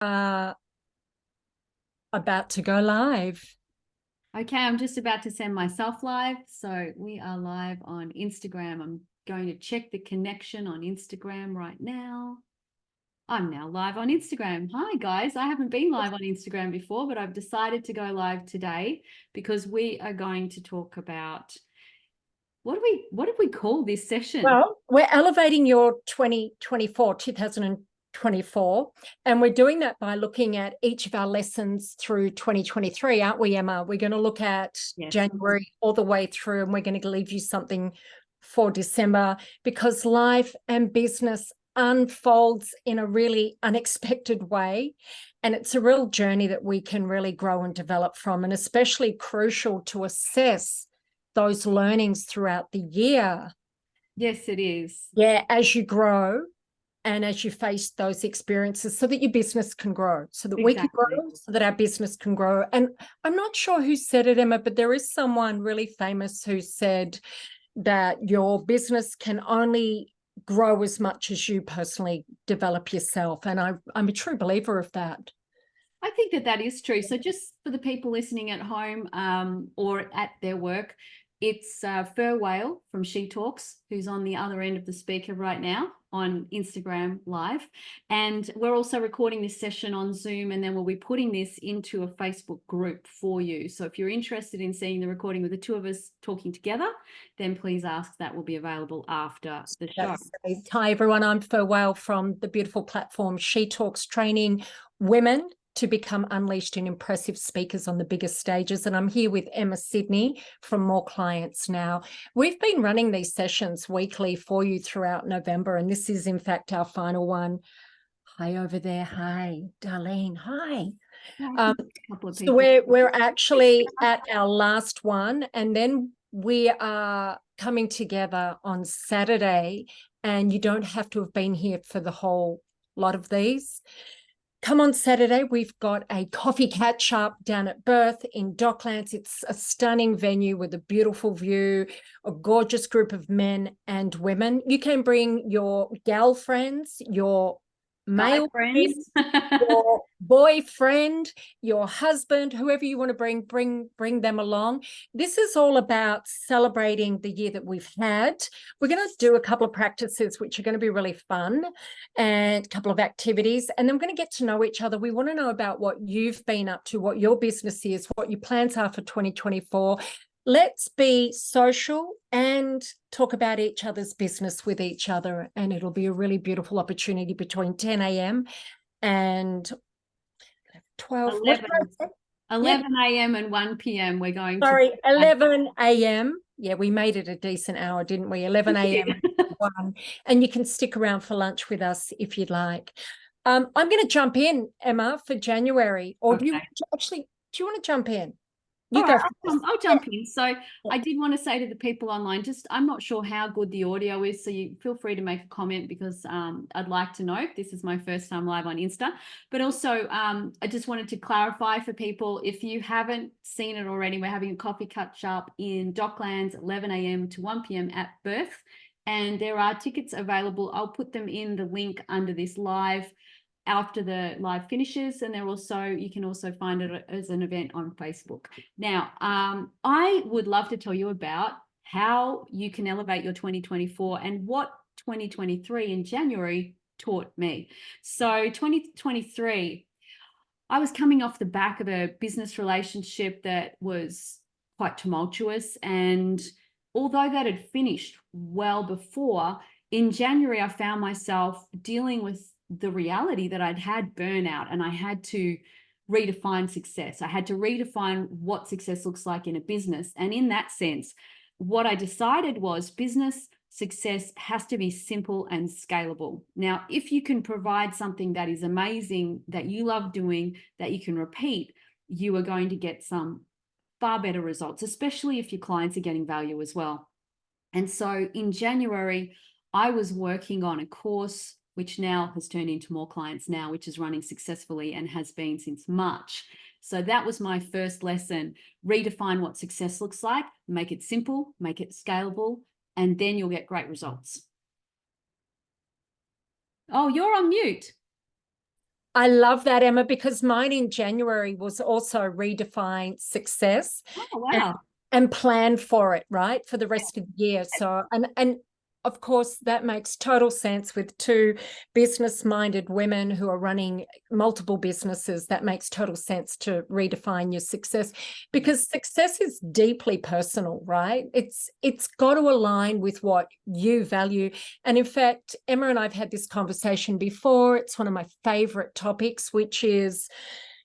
About to go live. Okay, I'm just about to send myself live. So we are live on Instagram. I'm going to check the connection on Instagram right now. I'm now live on Instagram. Hi guys, I haven't been live on Instagram before, but I've decided to go live today because we are going to talk about what did we call this session? Well, we're elevating your 2024, and we're doing that by looking at each of our lessons through 2023, aren't we, Emma? We're going to look at January all the way through, and we're going to leave you something for December, because life and business unfolds in a really unexpected way. And it's a real journey that we can really grow and develop from, and especially crucial to assess those learnings throughout the year. Yes, it is. Yeah, as you grow and as you face those experiences, so that your business can grow, so that we can grow, so that our business can grow. And I'm not sure who said it, Emma, but there is someone really famous who said that your business can only grow as much as you personally develop yourself. And I'm a true believer of that. I think that is true. So just for the people listening at home or at their work, it's Fur Whale from She Talks, who's on the other end of the speaker right now on Instagram Live. And we're also recording this session on Zoom, and then we'll be putting this into a Facebook group for you. So if you're interested in seeing the recording with the two of us talking together, then please ask. That will be available after the show. Hi, everyone. I'm Fur Whale from the beautiful platform She Talks, training women to become unleashed and impressive speakers on the biggest stages. And I'm here with Emma Sydney from More Clients Now. We've been running these sessions weekly for you throughout November, and this is in fact our final one. Hi over there. Hi, Darlene. Hi. So we're actually at our last one, and then we are coming together on Saturday, and you don't have to have been here for the whole lot of these. Come on Saturday, we've got a coffee catch up down at Birth in Docklands. It's a stunning venue with a beautiful view, a gorgeous group of men and women. You can bring your gal friends, your male friends, your boyfriend, your husband, whoever you want to bring them along. This is all about celebrating the year that we've had. We're going to do a couple of practices which are going to be really fun, and a couple of activities, and then we're going to get to know each other. We want to know about what you've been up to, what your business is, what your plans are for 2024. Let's be social and talk about each other's business with each other. And it'll be a really beautiful opportunity between 10 a.m. and 12. 11 a.m. and 1 p.m. we're going to. Sorry, 11 a.m. Yeah, we made it a decent hour, didn't we? 11 a.m. And you can stick around for lunch with us if you'd like. I'm going to jump in, Emma, for January. Or do you want to jump in? You go. I'll jump in. So I did want to say to the people online, I'm not sure how good the audio is, so you feel free to make a comment, because I'd like to know. This is my first time live on Insta. But also I just wanted to clarify for people, if you haven't seen it already, we're having a coffee catch up in Docklands, 11 a.m. to 1 p.m. at Birth. And there are tickets available. I'll put them in the link under this live after the live finishes, and you can also find it as an event on Facebook. Now, I would love to tell you about how you can elevate your 2024 and what 2023 in January taught me. So 2023, I was coming off the back of a business relationship that was quite tumultuous, and although that had finished well before, in January I found myself dealing with the reality that I'd had burnout, and I had to redefine success. I had to redefine what success looks like in a business. And in that sense, what I decided was business success has to be simple and scalable. Now, if you can provide something that is amazing, that you love doing, that you can repeat, you are going to get some far better results, especially if your clients are getting value as well. And so in January, I was working on a course which now has turned into More Clients Now, which is running successfully and has been since March. So that was my first lesson. Redefine what success looks like, make it simple, make it scalable, and then you'll get great results. Oh, you're on mute. I love that, Emma, because mine in January was also redefine success Oh, and, wow. and plan for it, right, for the rest of the year. So, and of course, that makes total sense with two business-minded women who are running multiple businesses. That makes total sense to redefine your success, because success is deeply personal, right? It's got to align with what you value. And in fact, Emma and I've had this conversation before. It's one of my favorite topics, which is,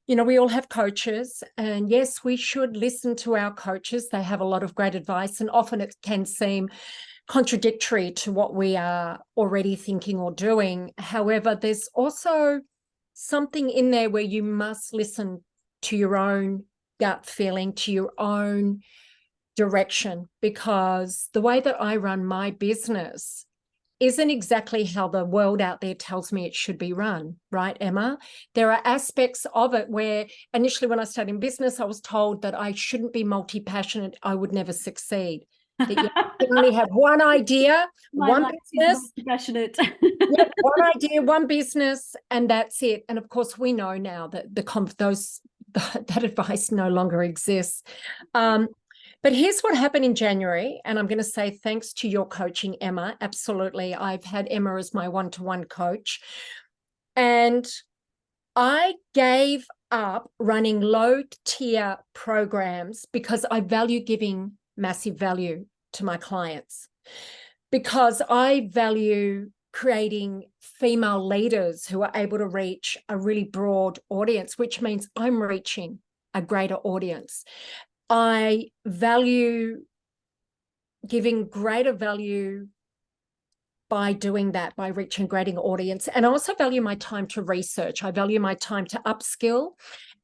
we all have coaches, and yes, we should listen to our coaches. They have a lot of great advice, and often it can seem contradictory to what we are already thinking or doing. However, there's also something in there where you must listen to your own gut feeling, to your own direction, because the way that I run my business isn't exactly how the world out there tells me it should be run, right, Emma? There are aspects of it where initially when I started in business, I was told that I shouldn't be multi-passionate, I would never succeed, that you can only have one idea, My one life is business, multi-passionate. one idea, one business, and that's it. And of course, we know now that that advice no longer exists. But here's what happened in January, and I'm going to say thanks to your coaching, Emma. Absolutely. I've had Emma as my one-to-one coach. And I gave up running low-tier programs because I value giving massive value to my clients, because I value creating female leaders who are able to reach a really broad audience, which means I'm reaching a greater audience. I value giving greater value by doing that, by reaching a greater audience. And I also value my time to research. I value my time to upskill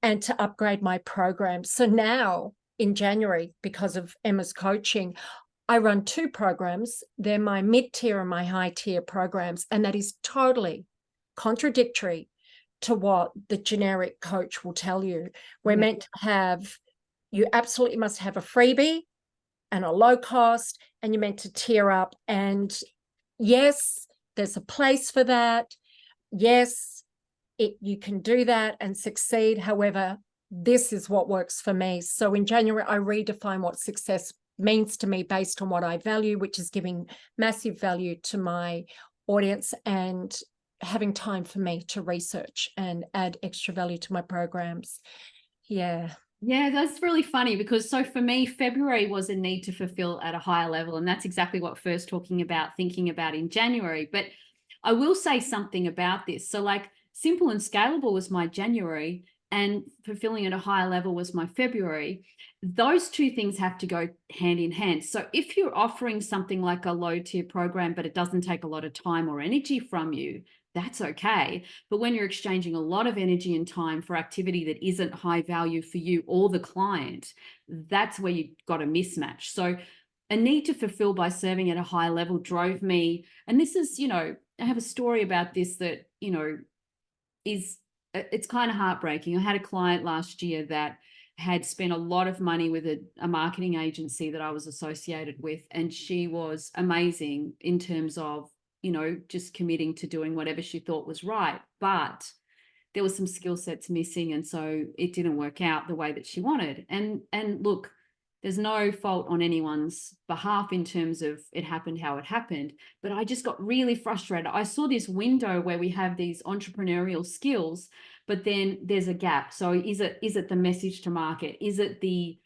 and to upgrade my program. So now in January, because of Emma's coaching, I run two programs. They're my mid-tier and my high-tier programs. And that is totally contradictory to what the generic coach will tell you. We're meant to have, you absolutely must have a freebie and a low cost, and you're meant to tier up. And yes, there's a place for that. Yes, you can do that and succeed. However, this is what works for me. So in January, I redefine what success means to me based on what I value, which is giving massive value to my audience and having time for me to research and add extra value to my programs. Yeah. Yeah, that's really funny because so for me, February was a need to fulfill at a higher level. And that's exactly what first thinking about in January. But I will say something about this. So like simple and scalable was my January and fulfilling at a higher level was my February. Those two things have to go hand in hand. So if you're offering something like a low tier program, but it doesn't take a lot of time or energy from you, that's okay. But when you're exchanging a lot of energy and time for activity that isn't high value for you or the client, that's where you've got a mismatch. So a need to fulfill by serving at a high level drove me. And this is, I have a story about this that, it's kind of heartbreaking. I had a client last year that had spent a lot of money with a marketing agency that I was associated with. And she was amazing in terms of, just committing to doing whatever she thought was right. But there was some skill sets missing. And so it didn't work out the way that she wanted. And look, there's no fault on anyone's behalf in terms of it happened how it happened. But I just got really frustrated. I saw this window where we have these entrepreneurial skills, but then there's a gap. So is it the message to market? Is it the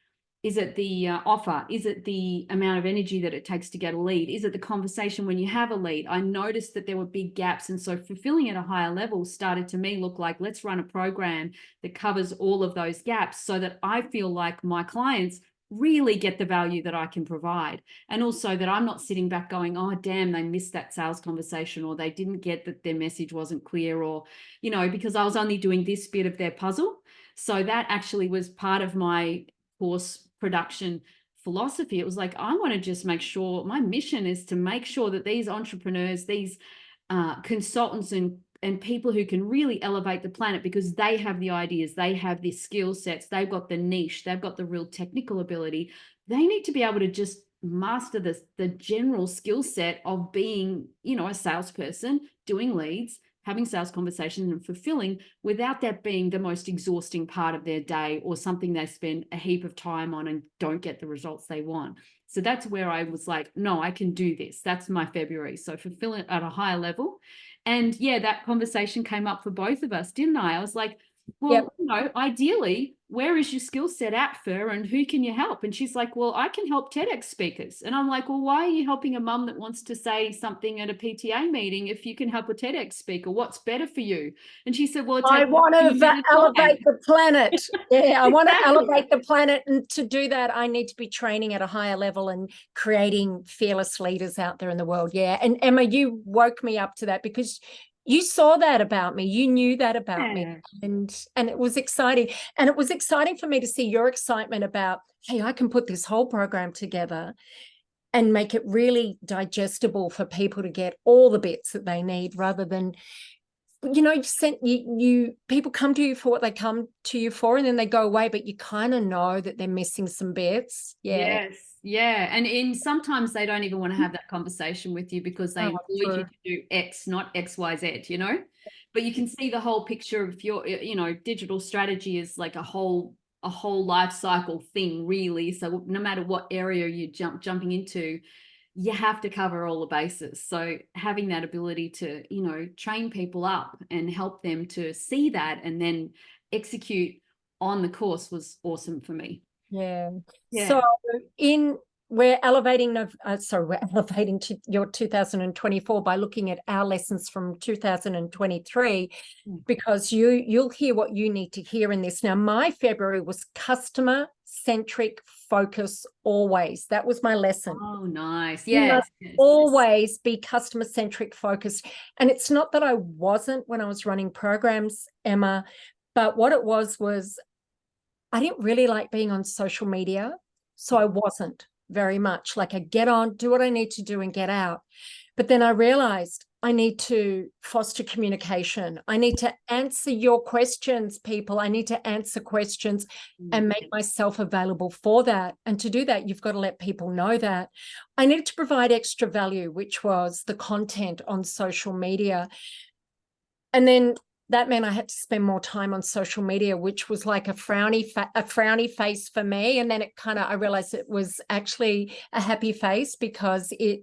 offer? Is it the amount of energy that it takes to get a lead? Is it the conversation when you have a lead? I noticed that there were big gaps. And so fulfilling at a higher level started to me look like, let's run a program that covers all of those gaps so that I feel like my clients really get the value that I can provide. And also that I'm not sitting back going, oh, damn, they missed that sales conversation, or they didn't get that their message wasn't clear, or, because I was only doing this bit of their puzzle. So that actually was part of my course production philosophy. It was like, I want to just make sure, my mission is to make sure that these entrepreneurs, these consultants and people who can really elevate the planet, because they have the ideas, they have the skill sets, they've got the niche, they've got the real technical ability. They need to be able to just master the general skill set of being, a salesperson, doing leads, having sales conversations and fulfilling without that being the most exhausting part of their day or something they spend a heap of time on and don't get the results they want. So that's where I was like, no, I can do this. That's my February. So fulfill it at a higher level. And yeah, that conversation came up for both of us, didn't I? I was like, well, Yep. you know, ideally, where is your skill set at, Fer, and who can you help? And she's like, well, I can help TEDx speakers. And I'm like, well, why are you helping a mum that wants to say something at a PTA meeting if you can help a TEDx speaker? What's better for you? And she said, well, it I takes want a minute to at a time. elevate the planet. Yeah, I want to Exactly. elevate the planet. And to do that, I need to be training at a higher level and creating fearless leaders out there in the world. Yeah. And Emma, you woke me up to that because you saw that about me. You knew that about me. And it was exciting. And it was exciting for me to see your excitement about, hey, I can put this whole program together and make it really digestible for people to get all the bits that they need, rather than, you know, you people come to you for what they come to you for, and then they go away, but you kind of know that they're missing some bits. Yeah. Yes. Yeah. And sometimes they don't even want to have that conversation with you because they employed you to do X, not XYZ, you know? But you can see the whole picture of your, you know, digital strategy is like a whole life cycle thing, really. So no matter what area you jumping into, you have to cover all the bases. So having that ability to, you know, train people up and help them to see that and then execute on the course was awesome for me. Yeah. Yeah. So we're elevating to your 2024 by looking at our lessons from 2023, because you'll hear what you need to hear in this. Now, my February was customer centric focus always. That was my lesson. Oh, nice. You Yes. must always be customer centric focused. And it's not that I wasn't when I was running programs, Emma, but what it was I didn't really like being on social media. So I wasn't very much. Like, I get on, do what I need to do and get out. But then I realized I need to foster communication. I need to answer your questions, people. I need to answer questions and make myself available for that. And to do that, you've got to let people know that. I needed to provide extra value, which was the content on social media. And then that meant I had to spend more time on social media, which was like a frowny face for me. And then I realized it was actually a happy face, because it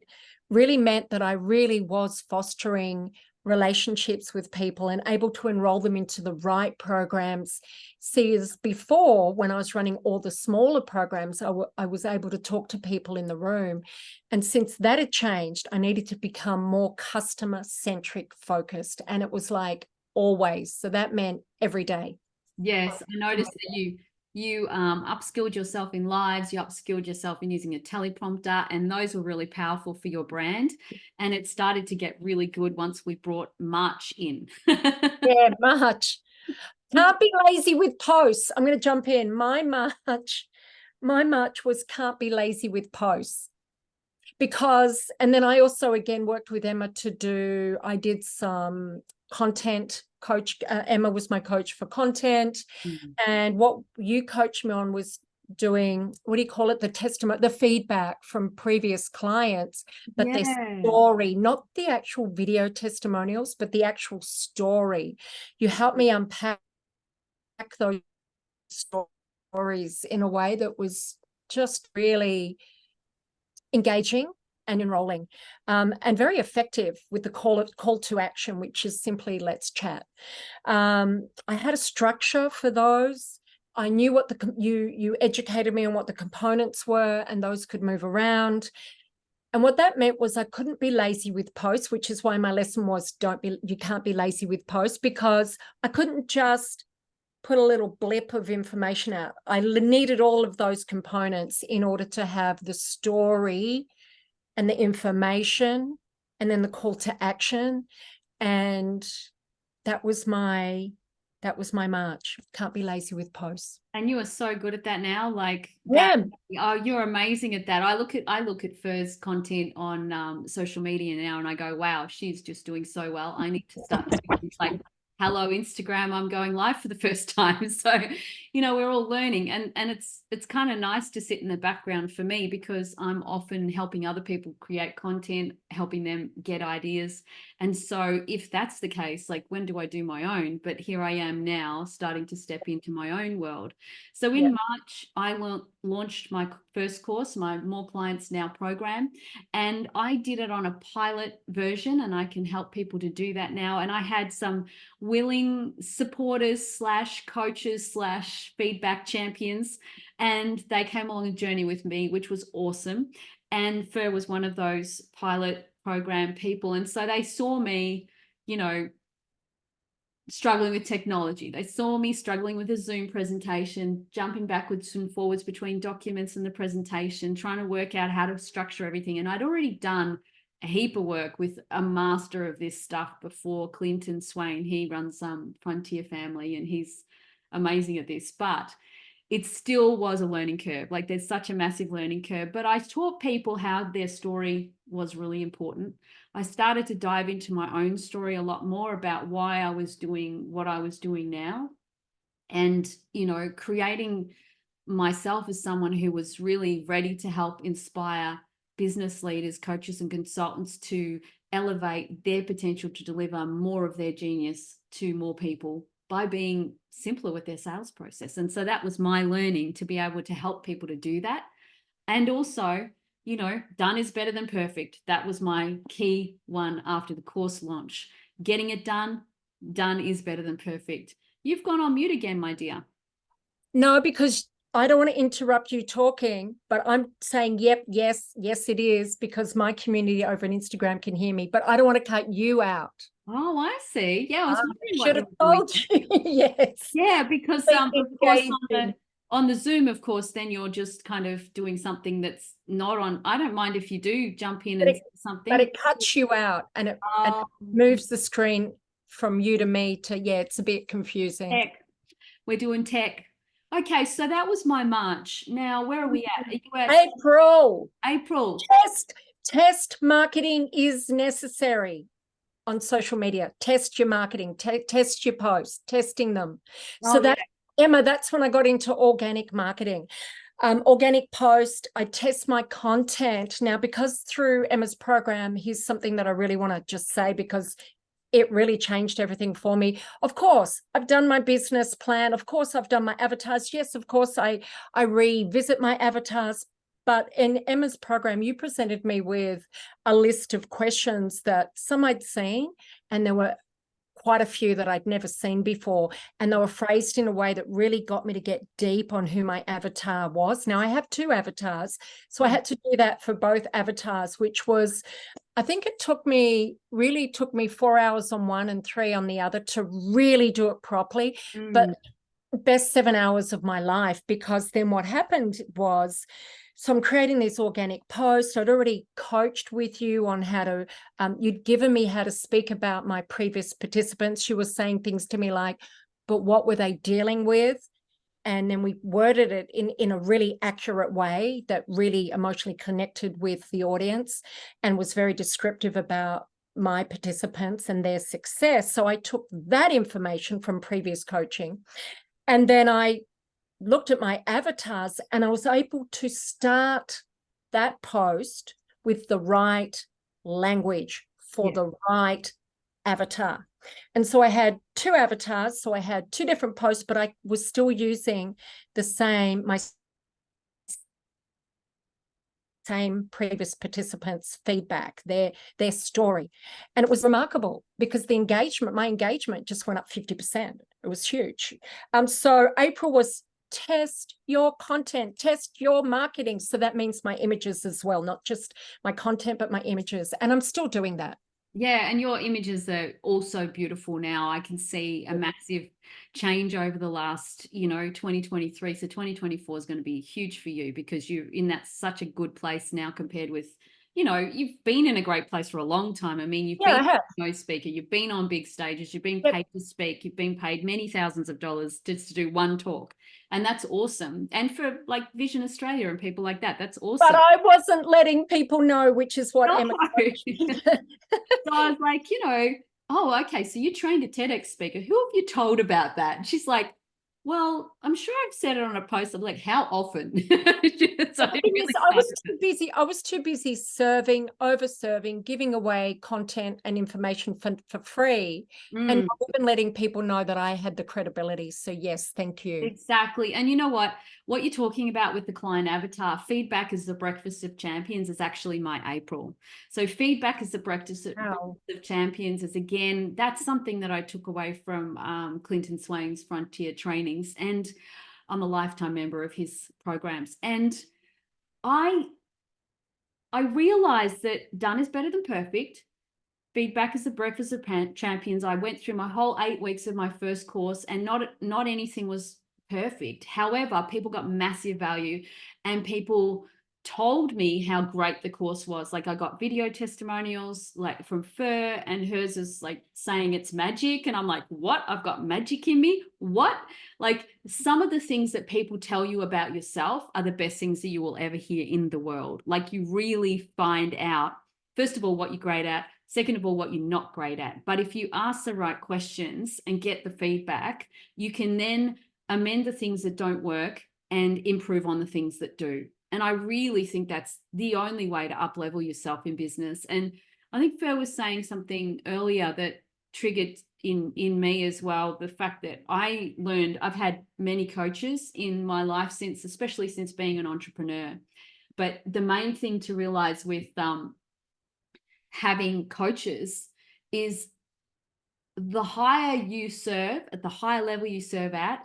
really meant that I really was fostering relationships with people and able to enroll them into the right programs. See, as before, when I was running all the smaller programs, I was able to talk to people in the room. And since that had changed, I needed to become more customer-centric focused. And it was like always. So that meant every day. Yes, I noticed that you upskilled yourself in lives, you upskilled yourself in using a teleprompter, and those were really powerful for your brand. And it started to get really good once we brought March in. Yeah, March. Can't be lazy with posts. I'm going to jump in. My March was can't be lazy with posts. Because, and then I also again worked with Emma I did some content coach. Emma was my coach for content. And what you coached me on was doing, what do you call it? The feedback from previous clients, but their story, not the actual video testimonials, but the actual story. You helped me unpack those stories in a way that was just really engaging and enrolling, and very effective with the call to action, which is simply let's chat. I had a structure for those. I knew what you educated me on what the components were, and those could move around. And what that meant was I couldn't be lazy with posts, which is why my lesson was you can't be lazy with posts, because I couldn't just put a little blip of information out. I needed all of those components in order to have the story and the information and then the call to action. And that was my March. Can't be lazy with posts. And you are so good at that now. Like that, oh, you're amazing at that. I look at Fer's content on social media now and I go, wow, she's just doing so well. I need to start doing things like, hello, Instagram, I'm going live for the first time. So we're all learning, and it's kind of nice to sit in the background for me, because I'm often helping other people create content, helping them get ideas. And so if that's the case, like, when do I do my own? But here I am now starting to step into my own world. So in March, I launched my first course, my More Clients Now program, and I did it on a pilot version, and I can help people to do that now. And I had some willing supporters slash coaches slash feedback champions, and they came along a journey with me, which was awesome. And Fer was one of those pilot program people, and so they saw me, struggling with technology. They saw me struggling with a Zoom presentation, jumping backwards and forwards between documents and the presentation, trying to work out how to structure everything. And I'd already done a heap of work with a master of this stuff before, Clinton Swain. He runs Frontier Family, and he's amazing at this. But it still was a learning curve. Like, there's such a massive learning curve. But I taught people how their story was really important. I started to dive into my own story a lot more about why I was doing what I was doing now. And, creating myself as someone who was really ready to help inspire business leaders, coaches, and consultants to elevate their potential to deliver more of their genius to more people by being simpler with their sales process. And so that was my learning, to be able to help people to do that. And also, done is better than perfect. That was my key one after the course launch. Getting it done is better than perfect. You've gone on mute again, my dear. No, because I don't want to interrupt you talking, but I'm saying, yep, yes, it is, because my community over on Instagram can hear me, but I don't want to cut you out. Oh, I see. Yeah, I was wondering should have told you. Yes. Yeah, because of course on the Zoom, of course, then you're just kind of doing something that's not on. I don't mind if you do jump in and say something. But it cuts you out, and it moves the screen from you to me to, it's a bit confusing. Tech. We're doing tech. Okay, so that was my March. Now, where are we at? Are you at April. Test marketing is necessary on social media. Test your marketing, test your posts, testing them. Emma, that's when I got into organic marketing. Organic post, I test my content. Now, because through Emma's program, here's something that I really want to just say, because it really changed everything for me. Of course, I've done my business plan. Of course, I've done my avatars. Yes, of course, I revisit my avatars. But in Emma's program, you presented me with a list of questions that some I'd seen, and there were quite a few that I'd never seen before. And they were phrased in a way that really got me to get deep on who my avatar was. Now, I have 2 avatars, so I had to do that for both avatars, which was, I think it took me 4 hours on one and 3 on the other to really do it properly. But best 7 hours of my life, because then what happened was, so I'm creating these organic posts. I'd already coached with you on how to, you'd given me how to speak about my previous participants. You were saying things to me like, but what were they dealing with? And then we worded it in a really accurate way that really emotionally connected with the audience and was very descriptive about my participants and their success. So I took that information from previous coaching, and then I looked at my avatars, and I was able to start that post with the right language for the right avatar. And so I had 2 avatars, so I had 2 different posts, but I was still using my same previous participants' feedback, their story. And it was remarkable, because my engagement just went up 50%. It was huge. So April was test your content, test your marketing. So that means my images as well, not just my content, but my images. And I'm still doing that. Yeah, and your images are also beautiful now. I can see a massive change over the last, 2023. So 2024 is going to be huge for you, because you're in such a good place now compared with, you've been in a great place for a long time. I mean, you've been a speaker, you've been on big stages, you've been paid to speak, you've been paid many thousands of dollars just to do one talk. And that's awesome. And for like Vision Australia and people like that, that's awesome. But I wasn't letting people know, which is what Emma. So I was like, oh, okay, so you trained a TEDx speaker. Who have you told about that? And she's like, Well, I'm sure I've said it on a post. I'm like, how often? So I didn't really I was say too busy. I was too busy serving, over serving, giving away content and information for free, and it. not even letting people know that I had the credibility. So yes, thank you. Exactly. And you know what you're talking about with the client avatar, feedback is the breakfast of champions, is actually my April. So feedback is the breakfast Wow. of champions is, again, that's something that I took away from Clinton Swain's Frontier trainings. And I'm a lifetime member of his programs. And I realized that done is better than perfect. Feedback is the breakfast of champions. I went through my whole 8 weeks of my first course, and not anything was perfect. However, people got massive value, and people told me how great the course was. Like, I got video testimonials like from Fur, and hers is like saying it's magic. And I'm like, what? I've got magic in me? What? Like, some of the things that people tell you about yourself are the best things that you will ever hear in the world. Like, you really find out, first of all, what you're great at. Second of all, what you're not great at. But if you ask the right questions and get the feedback, you can then amend the things that don't work and improve on the things that do. And I really think that's the only way to up-level yourself in business. And I think Fer was saying something earlier that triggered in me as well, the fact that I learned, I've had many coaches in my life since, especially since being an entrepreneur. But the main thing to realize with having coaches is the higher you serve, at the higher level you serve at,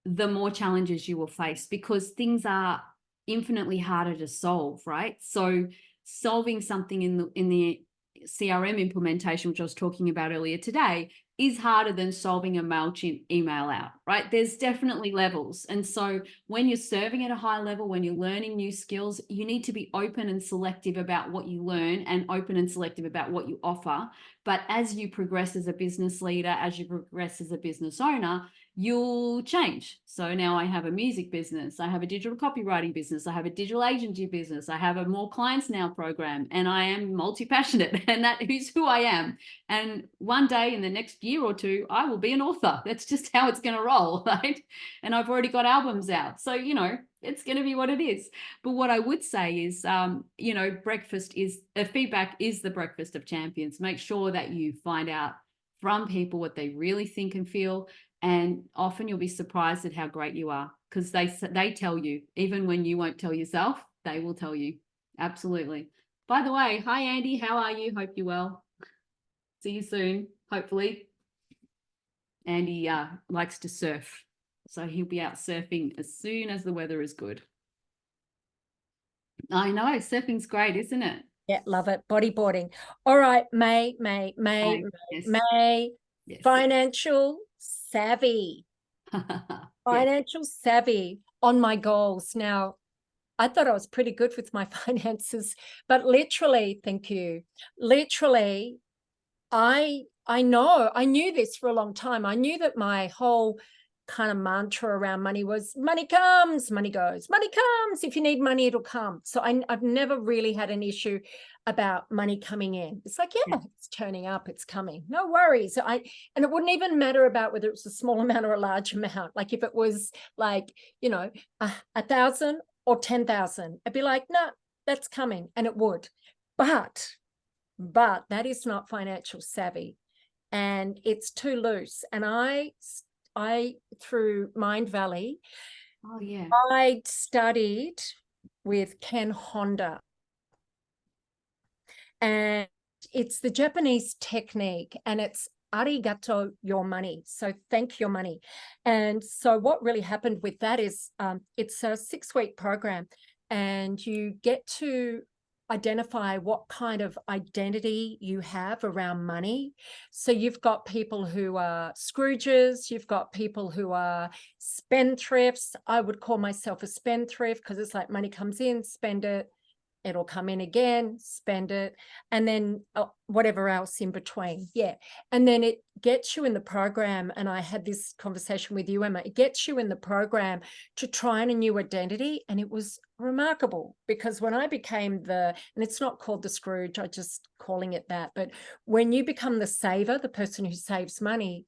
the more challenges you will face, because things are infinitely harder to solve, right? So solving something in the CRM implementation, which I was talking about earlier today, is harder than solving a MailChimp email out, right? There's definitely levels. And so when you're serving at a high level, when you're learning new skills, you need to be open and selective about what you learn, and open and selective about what you offer. But as you progress as a business leader, as you progress as a business owner, you'll change. So now I have a music business, I have a digital copywriting business, I have a digital agency business, I have a More Clients Now program, and I am multi-passionate, and that is who I am. And one day in the next year or two, I will be an author. That's just how it's going to roll, right? And I've already got albums out. So, it's going to be what it is. But what I would say is, feedback is the breakfast of champions. Make sure that you find out from people what they really think and feel. And often you'll be surprised at how great you are, because they tell you, even when you won't tell yourself, they will tell you. Absolutely. By the way, hi, Andy. How are you? Hope you're well. See you soon, hopefully. Andy likes to surf, so he'll be out surfing as soon as the weather is good. I know, surfing's great, isn't it? Yeah, love it. Bodyboarding. All right, May. Yes. Financial savvy. Financial savvy on my goals. Now, I thought I was pretty good with my finances, but literally, thank you. Literally, I knew this for a long time. I knew that my whole kind of mantra around money was money comes, money goes, money comes. If you need money, it'll come. So I've never really had an issue about money coming in. It's like, yeah, it's turning up, it's coming. No worries. And it wouldn't even matter about whether it's a small amount or a large amount. Like if it was like, 1,000 or 10,000, I'd be like, no, that's coming, and it would. But that is not financial savvy, and it's too loose. And I through Mind Valley, I studied with Ken Honda, and it's the Japanese technique, and it's arigato your money. So thank your money. And so what really happened with that is it's a 6-week program, and you get to identify what kind of identity you have around money. So you've got people who are Scrooges, you've got people who are spendthrifts. I would call myself a spendthrift, because it's like money comes in, spend it, it'll come in again, spend it, and then whatever else in between. Yeah. And then it gets you in the program. And I had this conversation with you, Emma. It gets you in the program to try a new identity. And it was remarkable, because when I became and it's not called the Scrooge, I just calling it that. But when you become the saver, the person who saves money,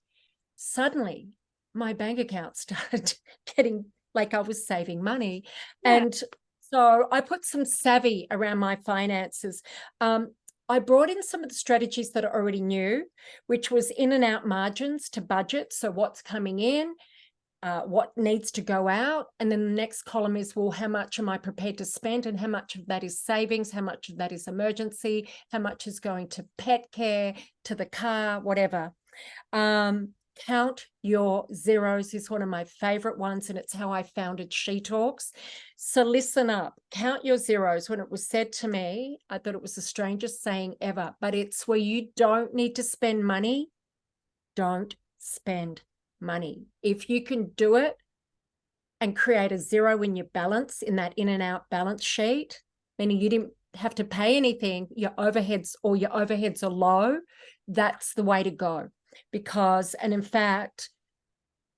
suddenly my bank account started getting like I was saving money. Yeah. And so I put some savvy around my finances. I brought in some of the strategies that I already knew, which was in and out margins to budget. So what's coming in, what needs to go out. And then the next column is, well, how much am I prepared to spend, and how much of that is savings, how much of that is emergency, how much is going to pet care, to the car, whatever. Count your zeros is one of my favorite ones, and it's how I founded She Talks. So listen up, count your zeros. When it was said to me, I thought it was the strangest saying ever, but it's where you don't need to spend money, don't spend money. If you can do it and create a zero in your balance, in that in and out balance sheet, meaning you didn't have to pay anything, your overheads are low, that's the way to go. Because, and in fact,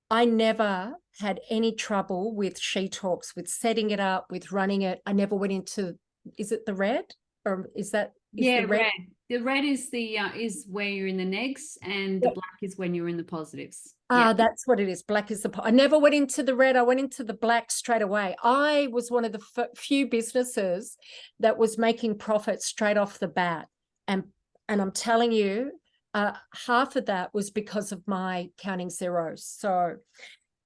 I never had any trouble with She Talks, with setting it up, with running it. I never went into, is it the red? Or is that, Yeah, the red? red. The red is the is where you're in the negs, and the black is when you're in the positives. Yeah. That's what it is. Black is the, I never went into the red. I went into the black straight away. I was one of the few businesses that was making profits straight off the bat. And I'm telling you, half of that was because of my counting zeros. So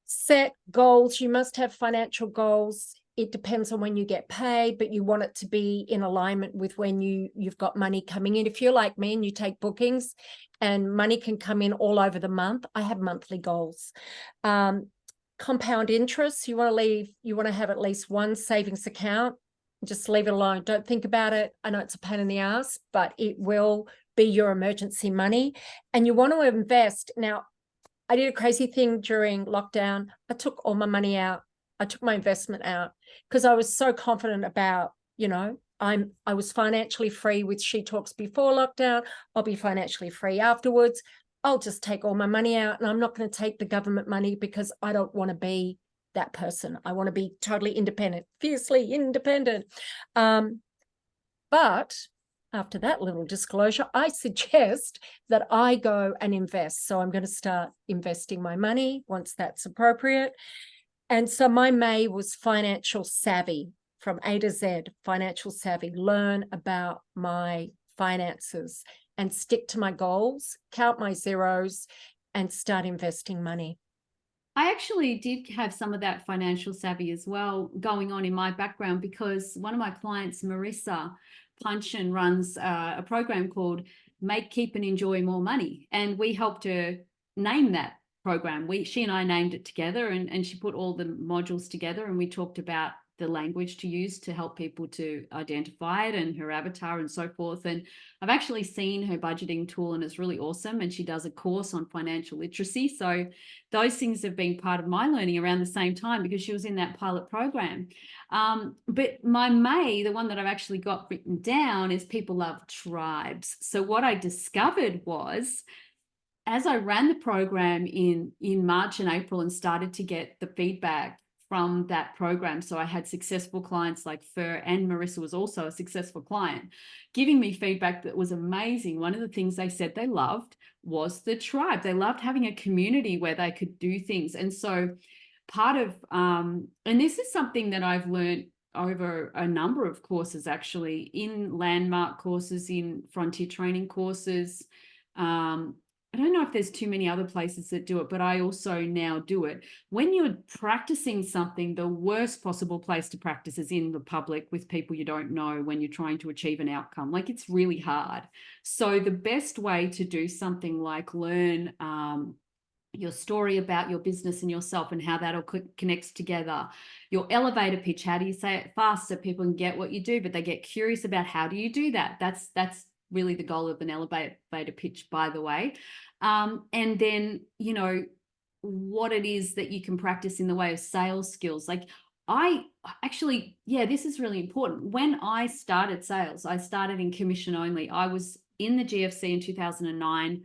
set goals. You must have financial goals. It depends on when you get paid, but you want it to be in alignment with when you've got money coming in. If you're like me and you take bookings and money can come in all over the month, I have monthly goals. Compound interest, you want to have at least one savings account. Just leave it alone. Don't think about it. I know it's a pain in the ass, but it will be your emergency money. And you want to invest. Now, I did a crazy thing during lockdown. I took all my money out. I took my investment out because I was so confident about, I was financially free with She Talks before lockdown. I'll be financially free afterwards. I'll just take all my money out, and I'm not going to take the government money because I don't want to be that person. I want to be totally independent, fiercely independent. But after that little disclosure, I suggest that I go and invest. So I'm going to start investing my money once that's appropriate. And so my May was financial savvy, from A to Z, financial savvy, learn about my finances and stick to my goals, count my zeros, and start investing money. I actually did have some of that financial savvy as well going on in my background, because one of my clients, Marissa Punchin, runs a program called Make, Keep and Enjoy More Money. And we helped her name that program. She and I named it together, and she put all the modules together, and we talked about the language to use to help people to identify it and her avatar and so forth. And I've actually seen her budgeting tool, and it's really awesome. And she does a course on financial literacy. So those things have been part of my learning around the same time, because she was in that pilot program. But my May, the one that I've actually got written down, is people love tribes. So what I discovered was, as I ran the program in March and April and started to get the feedback from that program, so I had successful clients like Fur, and Marissa was also a successful client, giving me feedback that was amazing. One of the things they said they loved was the tribe. They loved having a community where they could do things. And so part of, and this is something that I've learned over a number of courses, actually, in landmark courses, in frontier training courses. I don't know if there's too many other places that do it, but I also now do it. When you're practicing something, the worst possible place to practice is in the public with people you don't know, when you're trying to achieve an outcome. Like, it's really hard. So the best way to do something like learn your story about your business and yourself and how that all connects together, your elevator pitch, how do you say it fast so people can get what you do, but they get curious about how do you do that. That's really the goal of an elevator pitch, by the way. And then, what it is that you can practice in the way of sales skills. Like, I actually, this is really important. When I started sales, I started in commission only. I was in the GFC in 2009.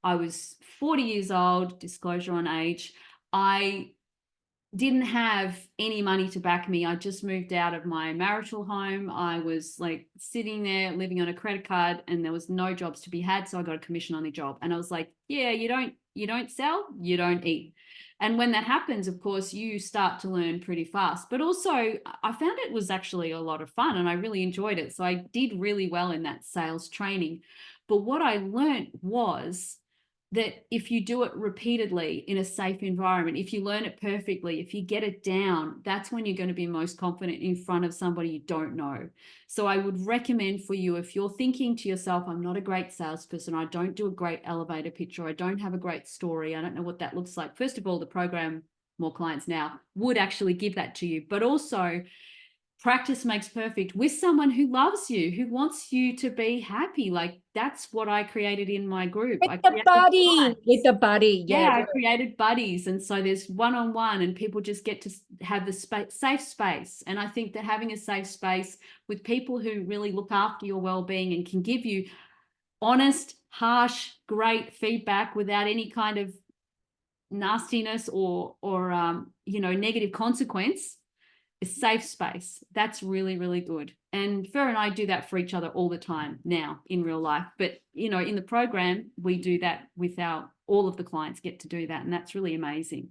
I was 40 years old, disclosure on age. I didn't have any money to back me. I just moved out of my marital home. I was like sitting there living on a credit card, and there was no jobs to be had. So I got a commission only job. And I was like, yeah, you don't sell, you don't eat. And when that happens, of course, you start to learn pretty fast. But also, I found it was actually a lot of fun and I really enjoyed it. So I did really well in that sales training. But what I learned was that if you do it repeatedly in a safe environment, if you learn it perfectly, if you get it down, that's when you're going to be most confident in front of somebody you don't know. So I would recommend for you, if you're thinking to yourself, I'm not a great salesperson, I don't do a great elevator pitch, or I don't have a great story, I don't know what that looks like. First of all, the program More Clients Now would actually give that to you, but also practice makes perfect with someone who loves you, who wants you to be happy. Like that's what I created in my group. With the buddy, with the buddy. Yeah, Yeah. I created buddies. And so there's one-on-one and people just get to have the safe space. And I think that having a safe space with people who really look after your well-being and can give you honest, harsh, great feedback without any kind of nastiness or negative consequence, a safe space. That's really, really good. And Fer and I do that for each other all the time now in real life. But, in the program, we do that with all of the clients get to do that. And that's really amazing.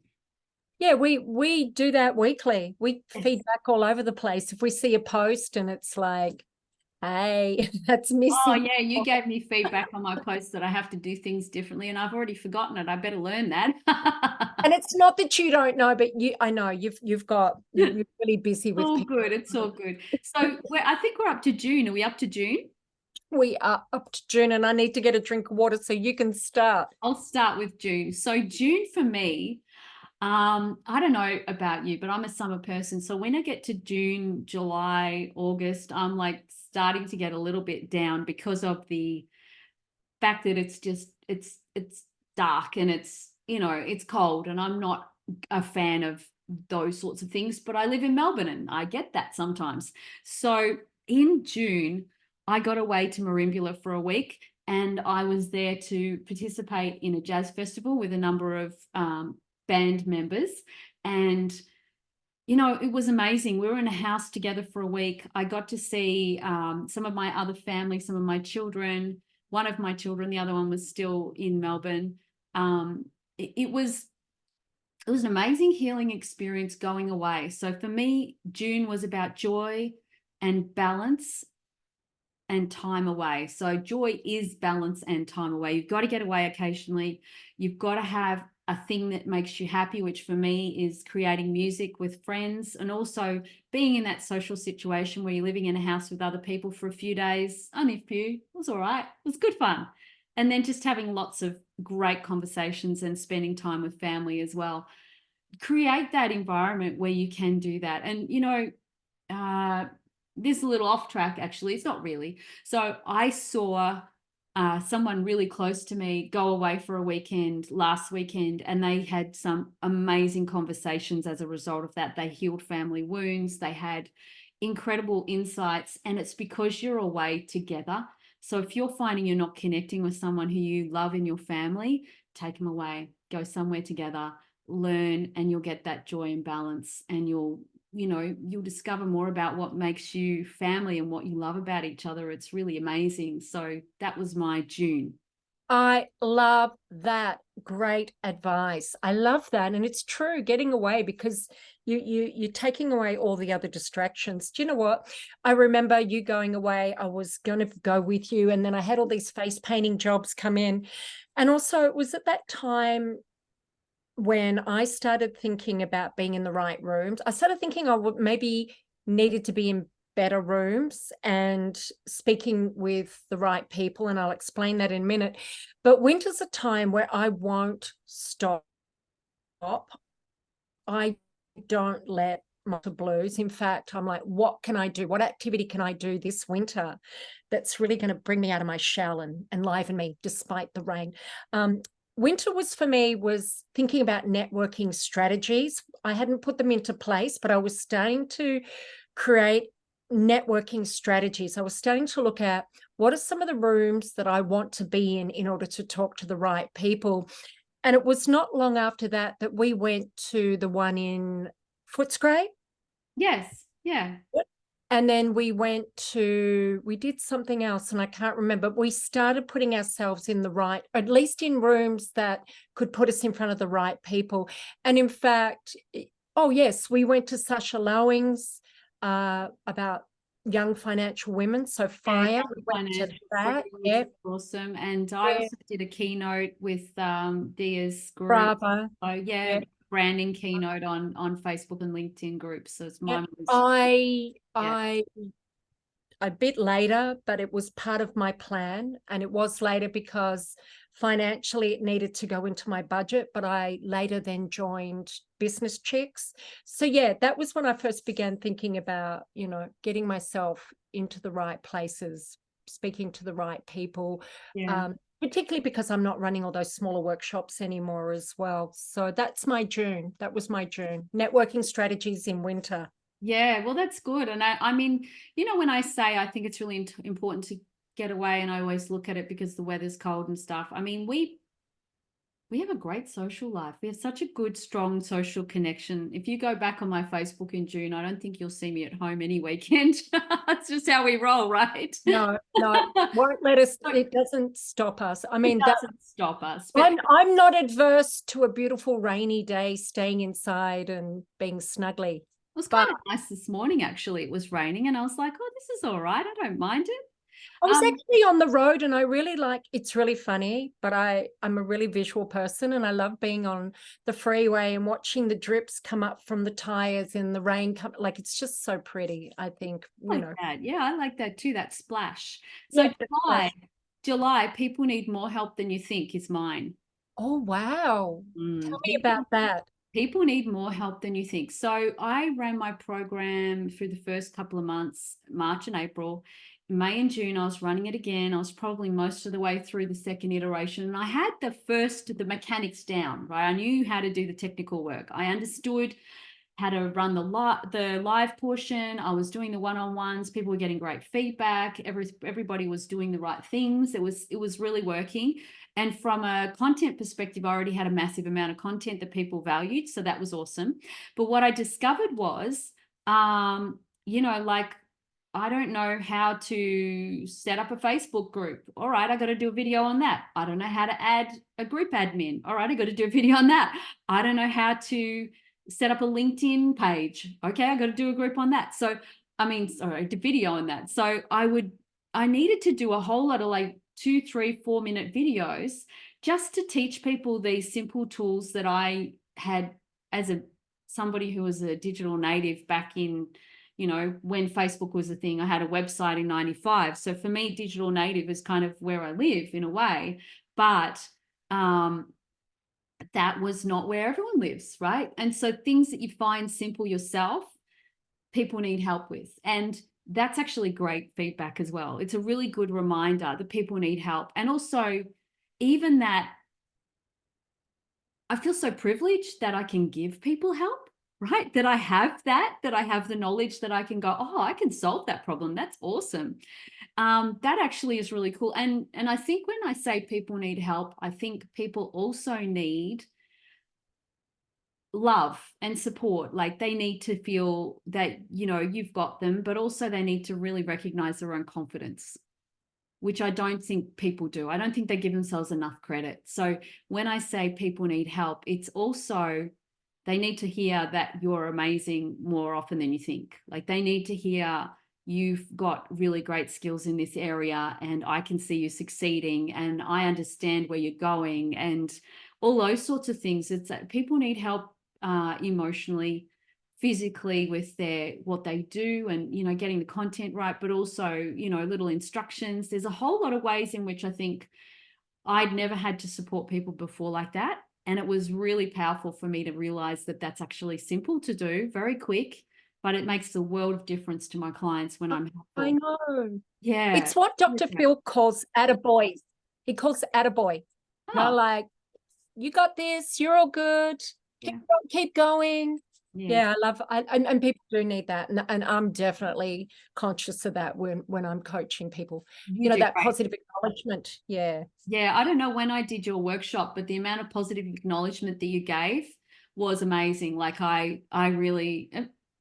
Yeah, we do that weekly. We feedback all over the place. If we see a post and it's like, hey, that's missing. Oh, yeah, you gave me feedback on my post that I have to do things differently and I've already forgotten it. I better learn that. And it's not that you don't know, but I know you're really busy with all people. good. It's all good. So I think we're up to June. Are we up to June? We are up to June and I need to get a drink of water so you can start. I'll start with June. So June for me, I don't know about you, but I'm a summer person. So when I get to June, July, August, I'm like starting to get a little bit down because of the fact that it's dark and it's cold and I'm not a fan of those sorts of things, but I live in Melbourne and I get that sometimes. So in June, I got away to Merimbula for a week and I was there to participate in a jazz festival with a number of band members. And it was amazing. We were in a house together for a week. I got to see some of my other family, some of my children, one of my children, the other one was still in Melbourne. It was an amazing healing experience going away. So for me, June was about joy and balance and time away. So joy is balance and time away. You've got to get away occasionally. You've got to have a thing that makes you happy, which for me is creating music with friends and also being in that social situation where you're living in a house with other people for a few days, only a few, it was all right. It was good fun. And then just having lots of great conversations and spending time with family as well. Create that environment where you can do that. And, this is a little off track, actually. It's not really. So I saw someone really close to me go away for a weekend last weekend, and they had some amazing conversations as a result of that. They healed family wounds. They had incredible insights, and it's because you're away together. So if you're finding you're not connecting with someone who you love in your family, take them away, go somewhere together, learn, and you'll get that joy and balance, and you'll discover more about what makes you family and what you love about each other. It's really amazing. So that was my June. I love that. Great advice. I love that. And it's true, getting away, because you're taking away all the other distractions. Do you know what? I remember you going away. I was going to go with you. And then I had all these face painting jobs come in. And also it was at that time when I started thinking about being in the right rooms. I started thinking I would maybe needed to be in better rooms and speaking with the right people, and I'll explain that in a minute. But winter's a time where I won't stop. I don't let my blues. In fact, I'm like, what can I do? What activity can I do this winter that's really going to bring me out of my shell and enliven me despite the rain? Winter was for me was thinking about networking strategies. I hadn't put them into place, but I was starting to create networking strategies. I was starting to look at what are some of the rooms that I want to be in order to talk to the right people. And it was not long after that that we went to the one in Footscray. Yes. Yeah. And then we did something else and I can't remember. We started putting ourselves in the right, at least in rooms that could put us in front of the right people. And in fact, oh yes, we went to Sasha Lowing's about young financial women. So FIRE, we went to that. Yeah. Awesome. And I also did a keynote with Dia's group. Bravo. So yeah. Branding keynote on Facebook and LinkedIn groups. So it's mine. A bit later, but it was part of my plan. And it was later because financially it needed to go into my budget, but I later then joined Business Chicks. So yeah, that was when I first began thinking about, you know, getting myself into the right places, speaking to the right people, particularly because I'm not running all those smaller workshops anymore as well. So that's my June. That was my June. Networking strategies in winter. Yeah, well, that's good. And I mean, you know, when I say I think it's really important to get away, and I always look at it because the weather's cold and stuff. I mean, we have a great social life. We have such a good, strong social connection. If you go back on my Facebook in June, I don't think you'll see me at home any weekend. That's just how we roll, right? No, won't let us. It doesn't stop us. I mean, it doesn't stop us. But I'm not adverse to a beautiful rainy day, staying inside and being snuggly. It was kind of nice this morning, actually. It was raining and I was like, oh, this is all right. I don't mind it. I was actually on the road and I really it's really funny, but I'm a really visual person and I love being on the freeway and watching the drips come up from the tires and the rain come, like it's just so pretty, I think, you know. That. Yeah, I like that too, that splash. So yeah, July, people need more help than you think is mine. Oh, wow. Tell me about that. People need more help than you think. So I ran my program through the first couple of months, March and April. In May and June, I was running it again. I was probably most of the way through the second iteration. And I had the mechanics down, right? I knew how to do the technical work. I understood how to run the live portion. I was doing the one-on-ones. People were getting great feedback. Everybody was doing the right things. It was really working. And from a content perspective, I already had a massive amount of content that people valued. So that was awesome. But what I discovered was, you know, like, I don't know how to set up a Facebook group. All right, I got to do a video on that. I don't know how to add a group admin. All right, I got to do a video on that. I don't know how to set up a LinkedIn page. Okay, I got to do a group on that. So, I mean, sorry, the video on that. So I needed to do a whole lot of like 2, 3, 4-minute videos just to teach people these simple tools that I had as somebody who was a digital native back in, you know, when Facebook was a thing. I had a website in 95. So for me, digital native is kind of where I live in a way, but that was not where everyone lives, right? And so things that you find simple yourself, people need help with. And that's actually great feedback as well. It's a really good reminder that people need help. And also, even that I feel so privileged that I can give people help, right? That I have I have the knowledge that I can go, oh, I can solve that problem. That's awesome. That actually is really cool. And I think when I say people need help, I think people also need love and support. Like they need to feel that, you know, you've got them, but also they need to really recognize their own confidence, which I don't think people do. I don't think they give themselves enough credit. So when I say people need help, it's also they need to hear that you're amazing more often than you think. Like they need to hear you've got really great skills in this area and I can see you succeeding and I understand where you're going and all those sorts of things. It's that people need help emotionally, physically with what they do and, you know, getting the content right, but also, you know, little instructions. There's a whole lot of ways in which I think I'd never had to support people before like that. And it was really powerful for me to realize that that's actually simple to do, very quick, but it makes the world of difference to my clients when I'm helpful. I know. Yeah. It's what Dr. Phil calls attaboys. He calls attaboy. Oh. You know, like, you got this, you're all good. Keep going. Yeah, I love and people do need that. And I'm definitely conscious of that when I'm coaching people. You know, that positive acknowledgement. Yeah. Yeah. I don't know when I did your workshop, but the amount of positive acknowledgement that you gave was amazing. Like I really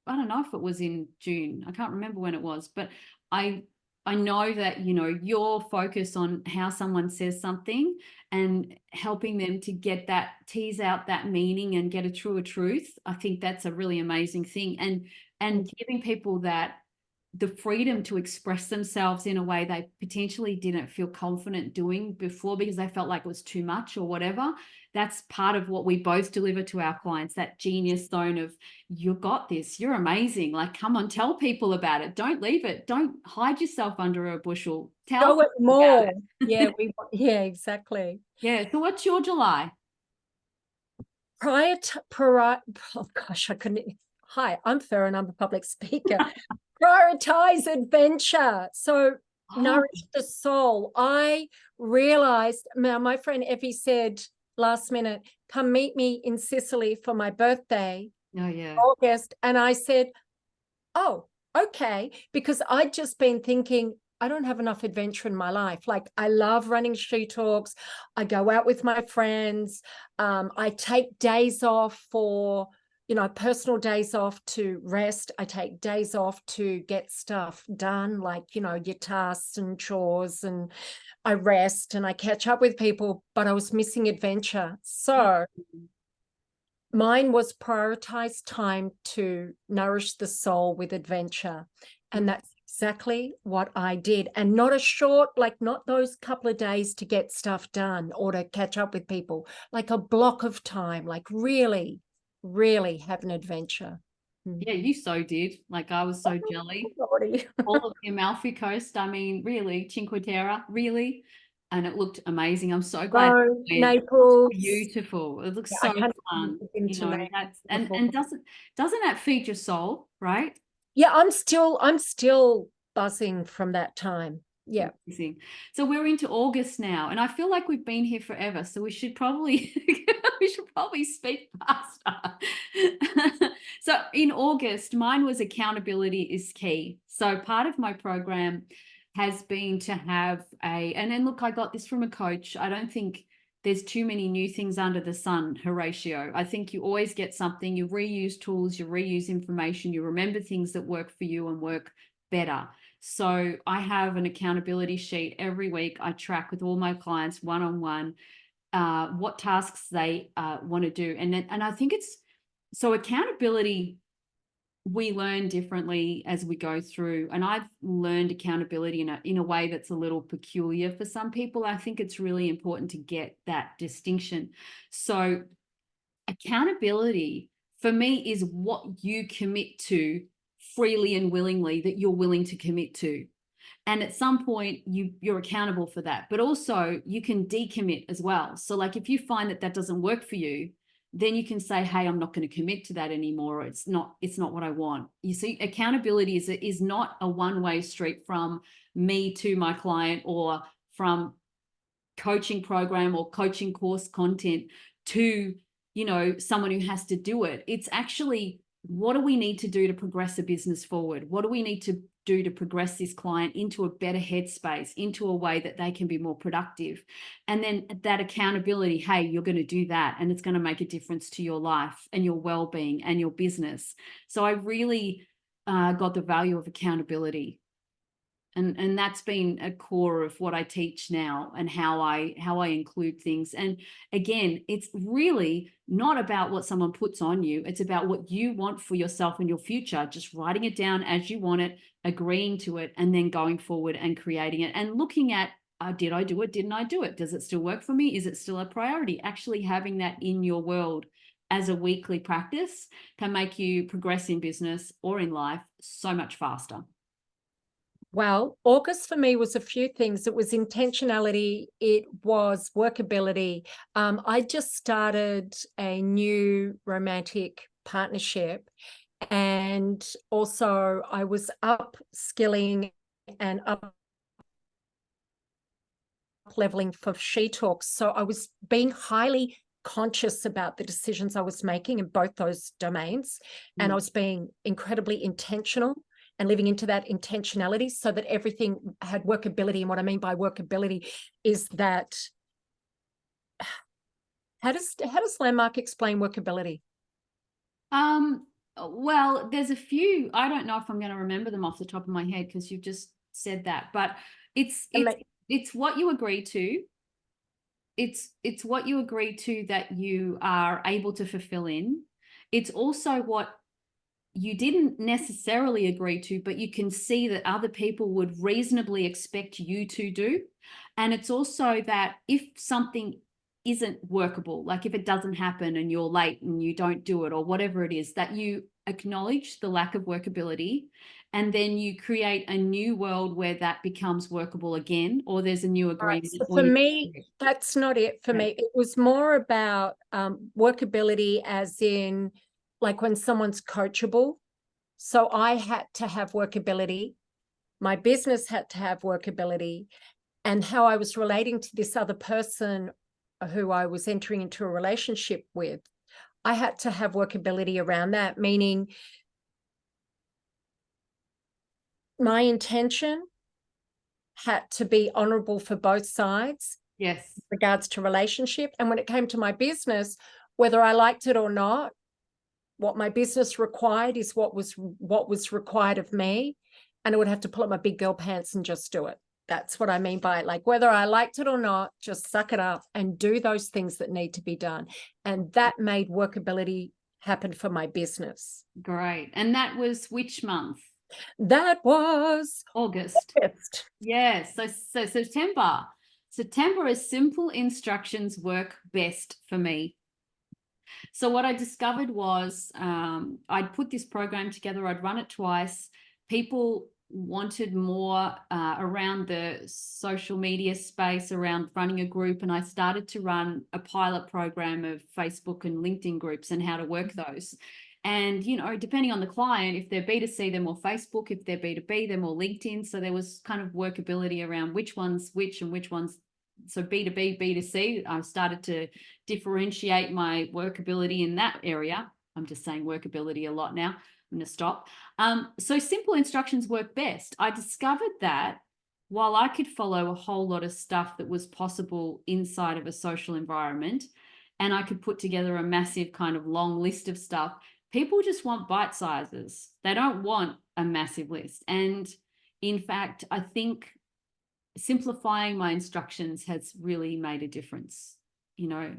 I don't know if it was in June. I can't remember when it was, but I know that, you know, your focus on how someone says something and helping them to get that, tease out that meaning and get a truer truth. I think that's a really amazing thing. And giving people that, the freedom to express themselves in a way they potentially didn't feel confident doing before because they felt like it was too much or whatever. That's part of what we both deliver to our clients, that genius zone of, you got this, you're amazing. Like, come on, tell people about it. Don't leave it. Don't hide yourself under a bushel. Tell Show it people about more. it. Yeah, exactly. Yeah. So what's your July? Oh gosh, I couldn't. Hi, I'm Fer and I'm a public speaker. Prioritize adventure. So nourish the soul. I realized, my friend Effie said last minute, come meet me in Sicily for my birthday, Oh, yeah. August. And I said, oh, okay. Because I'd just been thinking, I don't have enough adventure in my life. Like, I love running She Talks. I go out with my friends. I take days off for, personal days off to rest. I take days off to get stuff done, like, your tasks and chores, and I rest and I catch up with people, but I was missing adventure. So mine was prioritize time to nourish the soul with adventure. And that's exactly what I did. And not a short, like not those couple of days to get stuff done or to catch up with people, like a block of time, like really, really have an adventure. Yeah, you so did. Like, I was so jelly. All of the Amalfi Coast, I mean, really, Cinque Terre, really. And it looked amazing. I'm so glad you went. Naples. Beautiful. It looks Yeah, so I can't fun. into You know, Naples that's before. and doesn't that feed your soul, right? Yeah, I'm still buzzing from that time. Yeah. Amazing. So we're into August now, and I feel like we've been here forever. So we should probably speak faster. So in August, mine was accountability is key. So part of my program has been to have and then look, I got this from a coach. I don't think there's too many new things under the sun, Horatio. I think you always get something, you reuse tools, you reuse information, you remember things that work for you and work better. So I have an accountability sheet every week. I track with all my clients one-on-one what tasks they want to do. And I think it's, so accountability, we learn differently as we go through. And I've learned accountability in a way that's a little peculiar for some people. I think it's really important to get that distinction. So accountability for me is what you commit to freely and willingly, that you're willing to commit to. And at some point you're accountable for that, but also you can decommit as well. So like, if you find that doesn't work for you, then you can say, hey, I'm not going to commit to that anymore. Or it's not what I want. You see, accountability is not a one-way street from me to my client, or from coaching program or coaching course content to, someone who has to do it. It's actually, what do we need to do to progress a business forward? What do we need to do to progress this client into a better headspace, into a way that they can be more productive? And then that accountability, hey, you're going to do that, and it's going to make a difference to your life and your well-being and your business. So I really got the value of accountability. And that's been a core of what I teach now, and how I include things. And again, it's really not about what someone puts on you. It's about what you want for yourself and your future, just writing it down as you want it, agreeing to it, and then going forward and creating it and looking at, did I do it? Didn't I do it? Does it still work for me? Is it still a priority? Actually having that in your world as a weekly practice can make you progress in business or in life so much faster. Well, August for me was a few things. It was intentionality. It was workability. I just started a new romantic partnership, and also I was upskilling and up leveling for She Talks. So I was being highly conscious about the decisions I was making in both those domains. And I was being incredibly intentional and living into that intentionality, so that everything had workability. And what I mean by workability is that, how does Landmark explain workability? Well, there's a few. I don't know if I'm going to remember them off the top of my head because you've just said that, but it's it's what you agree to. It's what you agree to that you are able to fulfill in. It's also what you didn't necessarily agree to, but you can see that other people would reasonably expect you to do. And it's also that if something isn't workable, like if it doesn't happen and you're late and you don't do it or whatever it is, that you acknowledge the lack of workability and then you create a new world where that becomes workable again, or there's a new agreement. So for me, that's not it for me. It was more about workability as in like when someone's coachable. So I had to have workability. My business had to have workability, and how I was relating to this other person who I was entering into a relationship with, I had to have workability around that, meaning my intention had to be honorable for both sides. Yes. In regards to relationship. And when it came to my business, whether I liked it or not, what my business required is what was required of me. And I would have to pull up my big girl pants and just do it. That's what I mean by it. Like whether I liked it or not, just suck it up and do those things that need to be done. And that made workability happen for my business. Great. And that was which month? That was August. Yes. So September. September is simple instructions work best for me. So what I discovered was I'd put this program together. I'd run it twice. People wanted more around the social media space, around running a group. And I started to run a pilot program of Facebook and LinkedIn groups and how to work those. And, you know, depending on the client, if they're B2C, they're more Facebook. If they're B2B, they're more LinkedIn. So there was kind of workability around which one's which and which one's. So B2B, B2C, I've started to differentiate my workability in that area. I'm just saying workability a lot now. I'm going to stop. So simple instructions work best. I discovered that while I could follow a whole lot of stuff that was possible inside of a social environment, and I could put together a massive kind of long list of stuff, people just want bite sizes. They don't want a massive list. And in fact, I think simplifying my instructions has really made a difference, you know.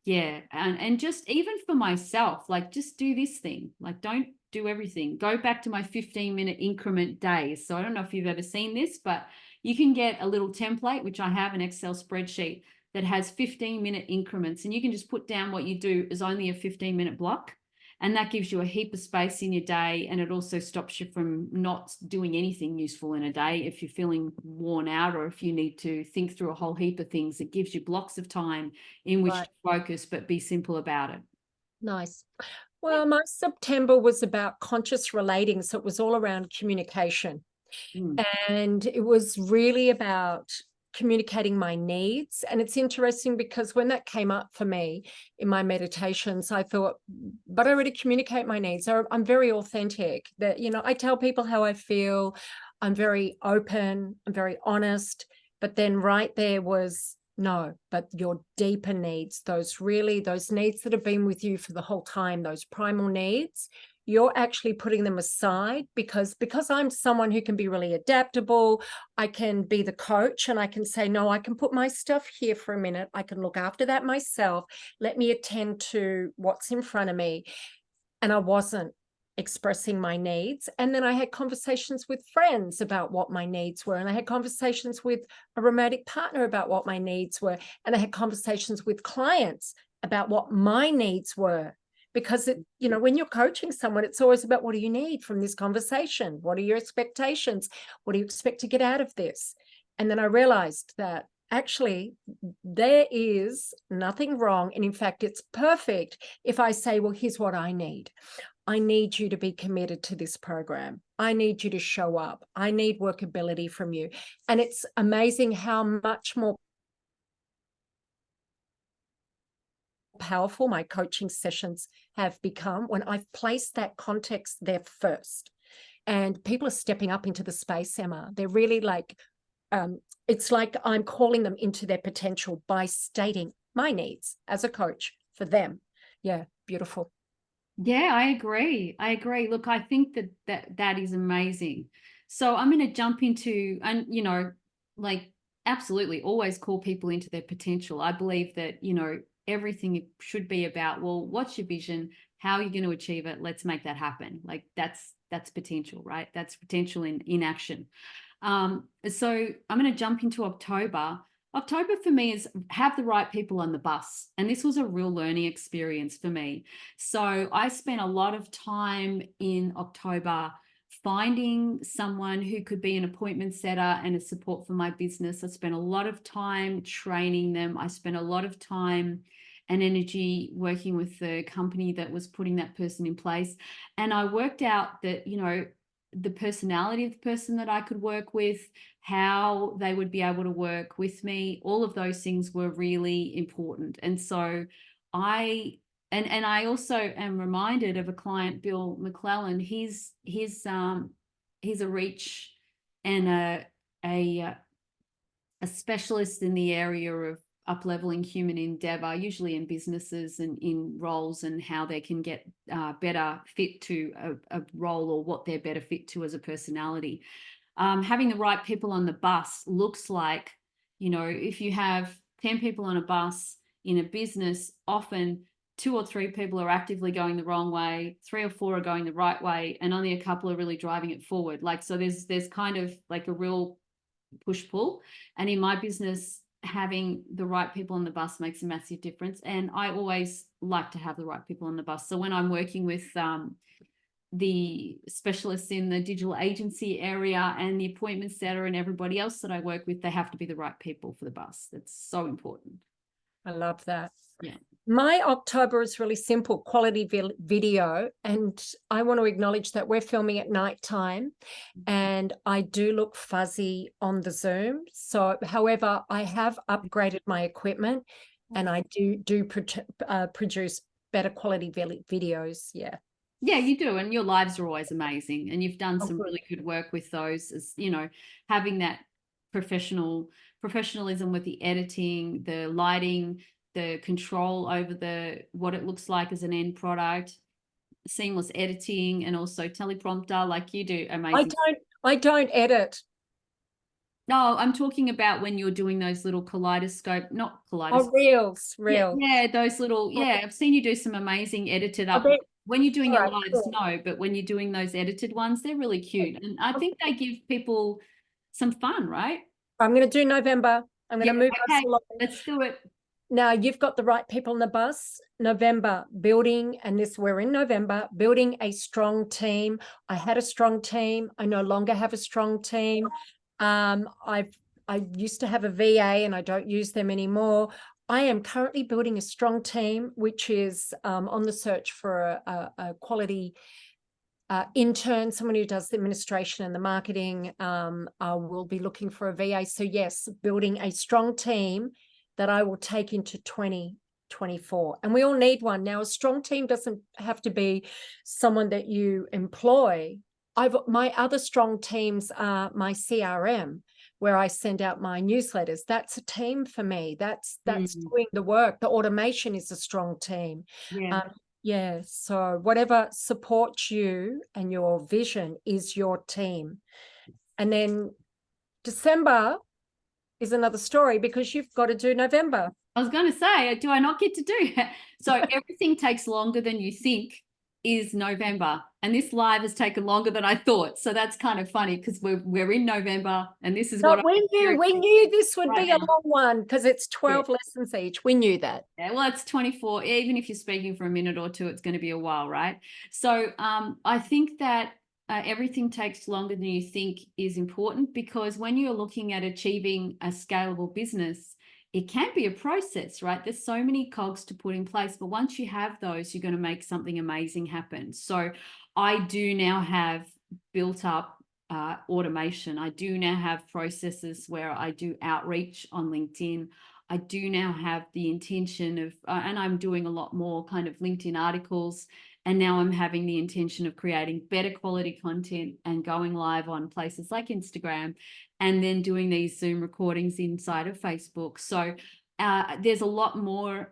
Yeah. And just even for myself, like just do this thing, like don't do everything. Go back to my 15-minute increment days. So I don't know if you've ever seen this, but you can get a little template, which I have an Excel spreadsheet that has 15-minute increments, and you can just put down what you do as only a 15-minute block. And that gives you a heap of space in your day. And it also stops you from not doing anything useful in a day. If you're feeling worn out or if you need to think through a whole heap of things, it gives you blocks of time in which to focus, but be simple about it. Nice. Well, my September was about conscious relating. So it was all around communication. And it was really about communicating my needs. And it's interesting because when that came up for me in my meditations, I thought, but I already communicate my needs. I'm very authentic. That, you know, I tell people how I feel. I'm very open. I'm very honest. But then right there was, no, but your deeper needs, those needs that have been with you for the whole time, those primal needs, you're actually putting them aside because I'm someone who can be really adaptable. I can be the coach and I can say, no, I can put my stuff here for a minute. I can look after that myself. Let me attend to what's in front of me. And I wasn't expressing my needs. And then I had conversations with friends about what my needs were. And I had conversations with a romantic partner about what my needs were. And I had conversations with clients about what my needs were. Because, you know, when you're coaching someone, it's always about, what do you need from this conversation? What are your expectations? What do you expect to get out of this? And then I realized that actually there is nothing wrong. And in fact, it's perfect if I say, well, here's what I need. I need you to be committed to this program. I need you to show up. I need workability from you. And it's amazing how much more powerful my coaching sessions have become when I've placed that context there first. And people are stepping up into the space, Emma. They're really like, it's like I'm calling them into their potential by stating my needs as a coach for them. Yeah, beautiful. Yeah, I agree. I agree. Look, I think that is amazing. So I'm going to jump into, and like absolutely always call people into their potential. I believe that, everything should be about, well, what's your vision? How are you going to achieve it? Let's make that happen. Like that's potential, right? That's potential in action. So I'm going to jump into October. October for me is have the right people on the bus. And this was a real learning experience for me. So I spent a lot of time in October finding someone who could be an appointment setter and a support for my business. I spent a lot of time training them. I spent a lot of time and energy working with the company that was putting that person in place. And I worked out that, the personality of the person that I could work with, how they would be able to work with me, all of those things were really important. And so I and I also am reminded of a client, Bill McClellan. He's a reach and a a specialist in the area of up-leveling human endeavor, usually in businesses and in roles, and how they can get better fit to a role, or what they're better fit to as a personality. Having the right people on the bus looks like, if you have 10 people on a bus in a business, often 2 or 3 people are actively going the wrong way, 3 or 4 are going the right way, and only a couple are really driving it forward. Like, so there's kind of like a real push pull. And in my business, having the right people on the bus makes a massive difference. And I always like to have the right people on the bus. So when I'm working with the specialists in the digital agency area and the appointment setter and everybody else that I work with, they have to be the right people for the bus. That's so important. I love that. Yeah. My October is really simple, quality video. And I want to acknowledge that we're filming at nighttime and I do look fuzzy on the Zoom. So, however, I have upgraded my equipment and I do produce better quality videos. Yeah. Yeah, you do. And your lives are always amazing. And you've done Oh, some good. really good work with those, as having that professionalism with the editing, the lighting, the control over what it looks like as an end product, seamless editing, and also teleprompter, like you do amazing. I don't edit. No, I'm talking about when you're doing those little kaleidoscope, not Oh, kaleidoscope. reels. Yeah, those little, I've seen you do some amazing edited I up. bet. When you're doing All your right, lives, cool. no, but when you're doing those edited ones, they're really cute. And I think they give people some fun, right? I'm going to do November. I'm going Yeah, to move us okay, along. let's do it. Now you've got the right people on the bus. November, building, and this we're in November, building a strong team. I had a strong team. I no longer have a strong team. I used to have a VA and I don't use them anymore. I am currently building a strong team, which is on the search for a quality intern, someone who does the administration and the marketing. I will be looking for a VA. So yes, building a strong team that I will take into 2024. And we all need one. Now, a strong team doesn't have to be someone that you employ. My other strong teams are my CRM, where I send out my newsletters. That's a team for me. That's doing the work. The automation is a strong team. Yeah. Yeah, so whatever supports you and your vision is your team. And then December is another story because you've got to do November. I was going to say, do I not get to do it? So everything takes longer than you think is November, and this live has taken longer than I thought. So that's kind of funny because we're in November, and this is No, what we knew this would right be a now. long one because it's 12 Yeah. lessons each. We knew that. Yeah, well, it's 24. Even if you're speaking for a minute or two, it's going to be a while, right? So I think that everything takes longer than you think is important, because when you're looking at achieving a scalable business, it can be a process, right? There's so many cogs to put in place, but once you have those, you're going to make something amazing happen. So I do now have built up automation. I do now have processes where I do outreach on LinkedIn. I do now have the intention of, and I'm doing a lot more kind of LinkedIn articles. And now I'm having the intention of creating better quality content and going live on places like Instagram, and then doing these Zoom recordings inside of Facebook. So there's a lot more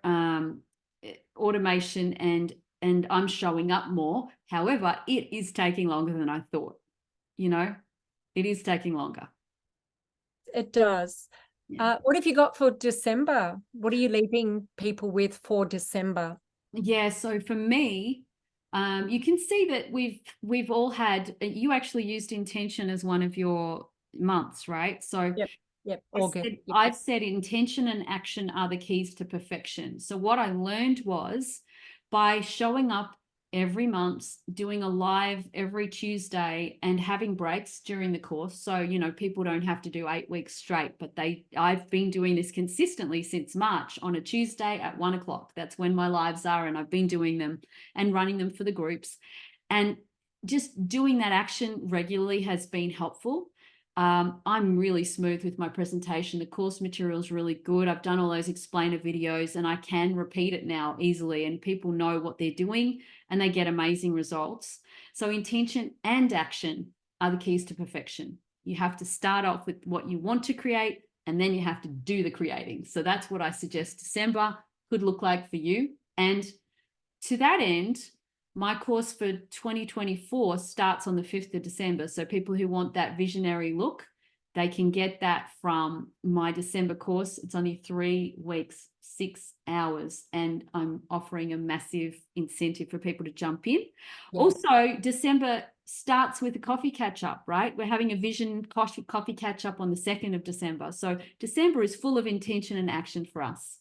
automation and and I'm showing up more. However, it is taking longer than I thought. You know, it is taking longer. It does. Yeah. What have you got for December? What are you leaving people with for December? Yeah, so for me, you can see that we've all had, you actually used intention as one of your months, right? So Yep, August. I've said intention and action are the keys to perfection. So what I learned was by showing up every month, doing a live every Tuesday and having breaks during the course. So, you know, people don't have to do 8 weeks straight, but I've been doing this consistently since March on a Tuesday at 1 o'clock. That's when my lives are. And I've been doing them and running them for the groups. And just doing that action regularly has been helpful. I'm really smooth with my presentation. The course material is really good. I've done all those explainer videos and I can repeat it now easily, and people know what they're doing and they get amazing results. So intention and action are the keys to perfection. You have to start off with what you want to create and then you have to do the creating. So that's what I suggest December could look like for you. And to that end, my course for 2024 starts on the 5th of December. So people who want that visionary look, they can get that from my December course. It's only 3 weeks, 6 hours, and I'm offering a massive incentive for people to jump in. Yeah. Also, December starts with a coffee catch up, right? We're having a vision coffee catch up on the 2nd of December. So December is full of intention and action for us.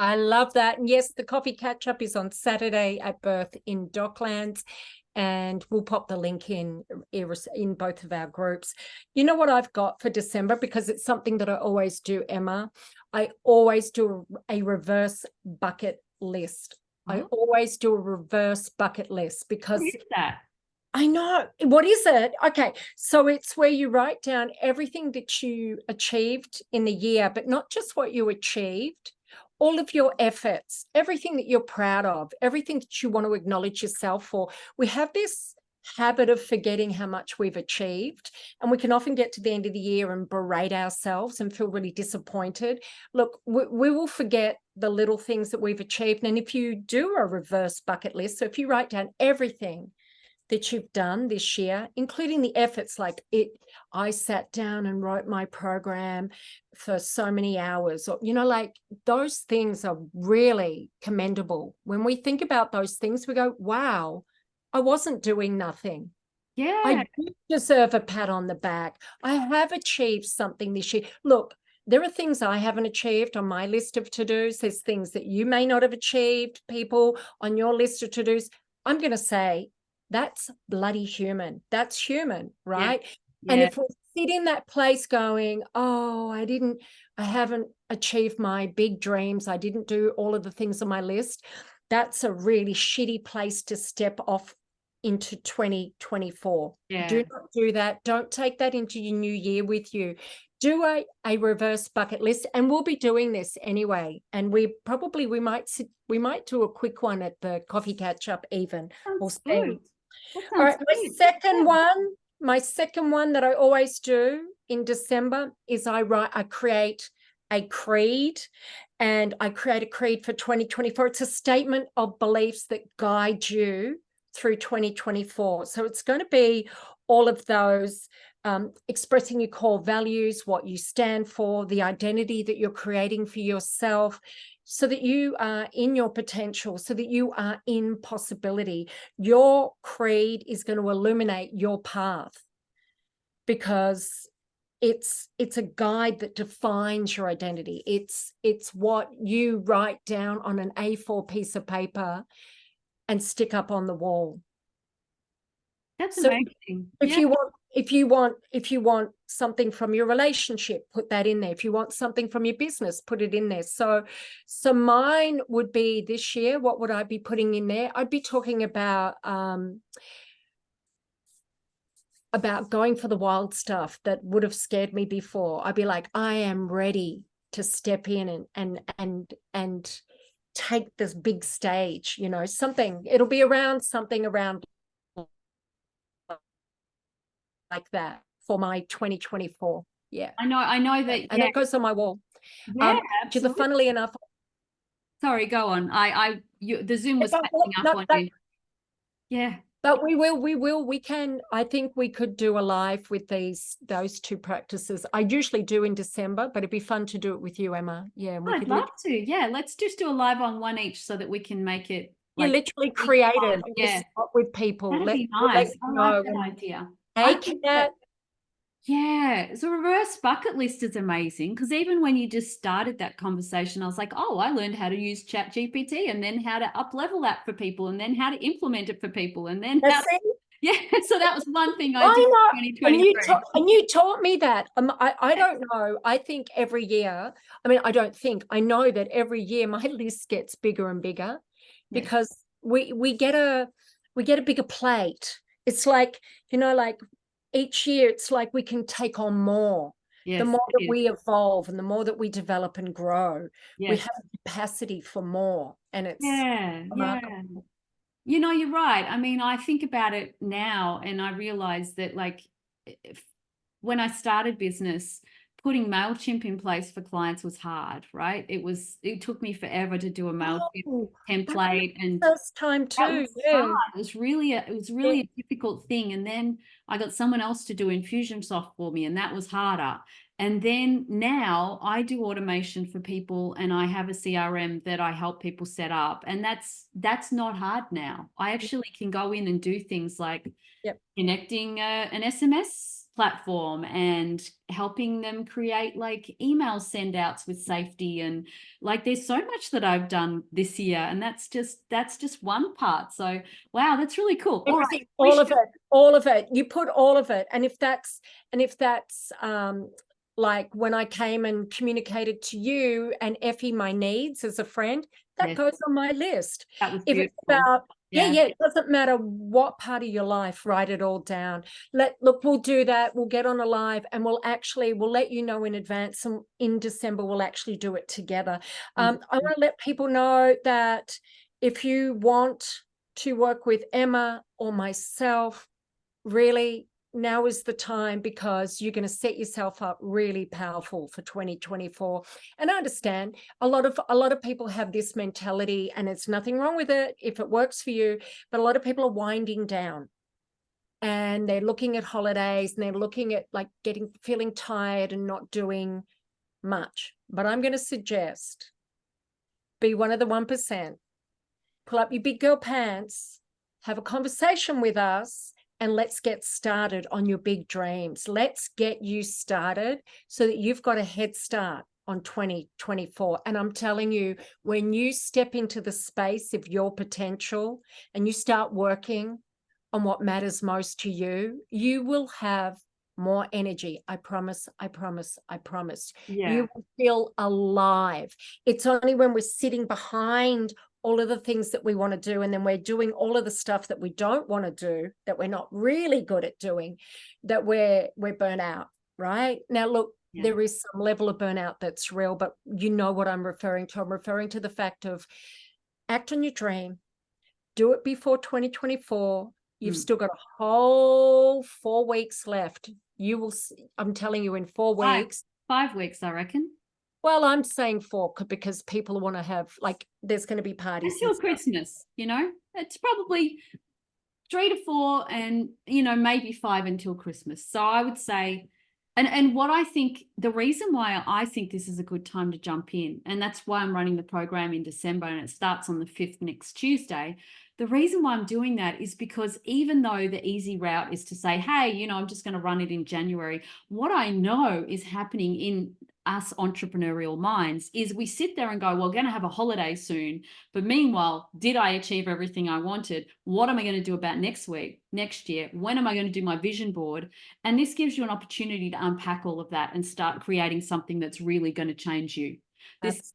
I love that. And yes, the coffee catch up is on Saturday at Birth in Docklands, and we'll pop the link in both of our groups. You know what I've got for December, because it's something that I always do, Emma. I always do a reverse bucket list. Oh. I always do a reverse bucket list because what is that? I know. What is it? Okay. So it's where you write down everything that you achieved in the year, but not just what you achieved, all of your efforts, everything that you're proud of, everything that you want to acknowledge yourself for. We have this habit of forgetting how much we've achieved, and we can often get to the end of the year and berate ourselves and feel really disappointed. Look, we will forget the little things that we've achieved. And if you do a reverse bucket list, so if you write down everything that you've done this year, including the efforts, like I sat down and wrote my program for so many hours, or, you know, like those things are really commendable. When we think about those things, we go, wow, I wasn't doing nothing. Yeah. I do deserve a pat on the back. I have achieved something this year. Look, there are things I haven't achieved on my list of to-dos. There's things that you may not have achieved, people, on your list of to-dos. I'm going to say, that's bloody human. That's human, right? Yeah. And if we sit in that place going, oh, I haven't achieved my big dreams, I didn't do all of the things on my list, that's a really shitty place to step off into 2024. Yeah. Do not do that. Don't take that into your new year with you. Do a reverse bucket list, and we'll be doing this anyway. And we might do a quick one at the coffee catch up even. We'll see. All right, my second one that I always do in December is I create a creed, and I create a creed for 2024. It's a statement of beliefs that guide you through 2024. So it's going to be all of those, expressing your core values, what you stand for, the identity that you're creating for yourself, so that you are in your potential, so that you are in possibility. Your creed is going to illuminate your path, because it's a guide that defines your identity. It's what you write down on an A4 piece of paper and stick up on the wall. That's amazing. If you want something from your relationship, put that in there. If you want something from your business, put it in there. So mine would be this year, what would I be putting in there? I'd be talking about going for the wild stuff that would have scared me before. I'd be like, I am ready to step in and take this big stage, you know, it'll be around something around like that for my 2024. Yeah. I know that. And that goes on my wall. Yeah, absolutely. Funnily enough, Sorry, go on. The Zoom was catching up on you. Yeah. But we can, I think we could do a live with those two practices. I usually do in December, but it'd be fun to do it with you, Emma. Yeah. I'd love to. Yeah. Let's just do a live on one each so that we can make it like literally created. Yeah. With people. That'd be nice. I like that idea. Hey, Kat. Yeah, so reverse bucket list is amazing because even when you just started that conversation, I was like, oh, I learned how to use Chat GPT and then how to up level that for people and then how to implement it for people and then yeah, so that was one thing I did in 2023. And you taught me that. I don't know. I think every year, I know that every year my list gets bigger and bigger because we get a bigger plate. It's like, like each year it's like we can take on more. The more that we evolve and the more that we develop and grow, we have capacity for more. And it's remarkable. You're right. I mean, I think about it now and I realize that when I started business, putting MailChimp in place for clients was hard, right? It took me forever to do a MailChimp template, and first time too. It was really a difficult thing. And then I got someone else to do Infusionsoft for me, and that was harder. And then now I do automation for people and I have a CRM that I help people set up. And that's not hard now. I actually can go in and do things like connecting an SMS platform and helping them create like email send outs with safety. And like there's so much that I've done this year, and that's just one part. So wow, that's really cool. All of it. You put all of it. And if that's like when I came and communicated to you and Effie my needs as a friend, that goes on my list. That was beautiful. If it's about it doesn't matter what part of your life, write it all down. Look, we'll do that. We'll get on a live and we'll let you know in advance. And in December, we'll actually do it together. I want to let people know that if you want to work with Emma or myself, really, now is the time, because you're going to set yourself up really powerful for 2024. And I understand a lot of people have this mentality, and it's nothing wrong with it if it works for you, but a lot of people are winding down and they're looking at holidays and they're looking at like feeling tired and not doing much. But I'm going to suggest be one of the 1%, pull up your big girl pants, have a conversation with us, and let's get started on your big dreams. Let's get you started so that you've got a head start on 2024. And I'm telling you, when you step into the space of your potential and you start working on what matters most to you, you will have more energy. I promise, I promise, I promise. Yeah. You will feel alive. It's only when we're sitting behind all of the things that we want to do, and then we're doing all of the stuff that we don't want to do, that we're not really good at doing, that we're burnt out, right? Now, look, there is some level of burnout that's real, but you know what I'm referring to. I'm referring to the fact of act on your dream, do it before 2024. You've still got a whole 4 weeks left. You will, I'm telling you, in 4 weeks. 5 weeks, I reckon. Well, I'm saying 4 because people want to have, like, there's going to be parties until Christmas. It's probably 3 to 4, and maybe 5 until Christmas. So I would say, and what I think, the reason why I think this is a good time to jump in, and that's why I'm running the program in December, and it starts on the 5th next Tuesday. The reason why I'm doing that is because even though the easy route is to say, hey, I'm just going to run it in January, what I know is happening in us entrepreneurial minds is we sit there and go, well, we're going to have a holiday soon. But meanwhile, did I achieve everything I wanted? What am I going to do about next week, next year? When am I going to do my vision board? And this gives you an opportunity to unpack all of that and start creating something that's really going to change you. This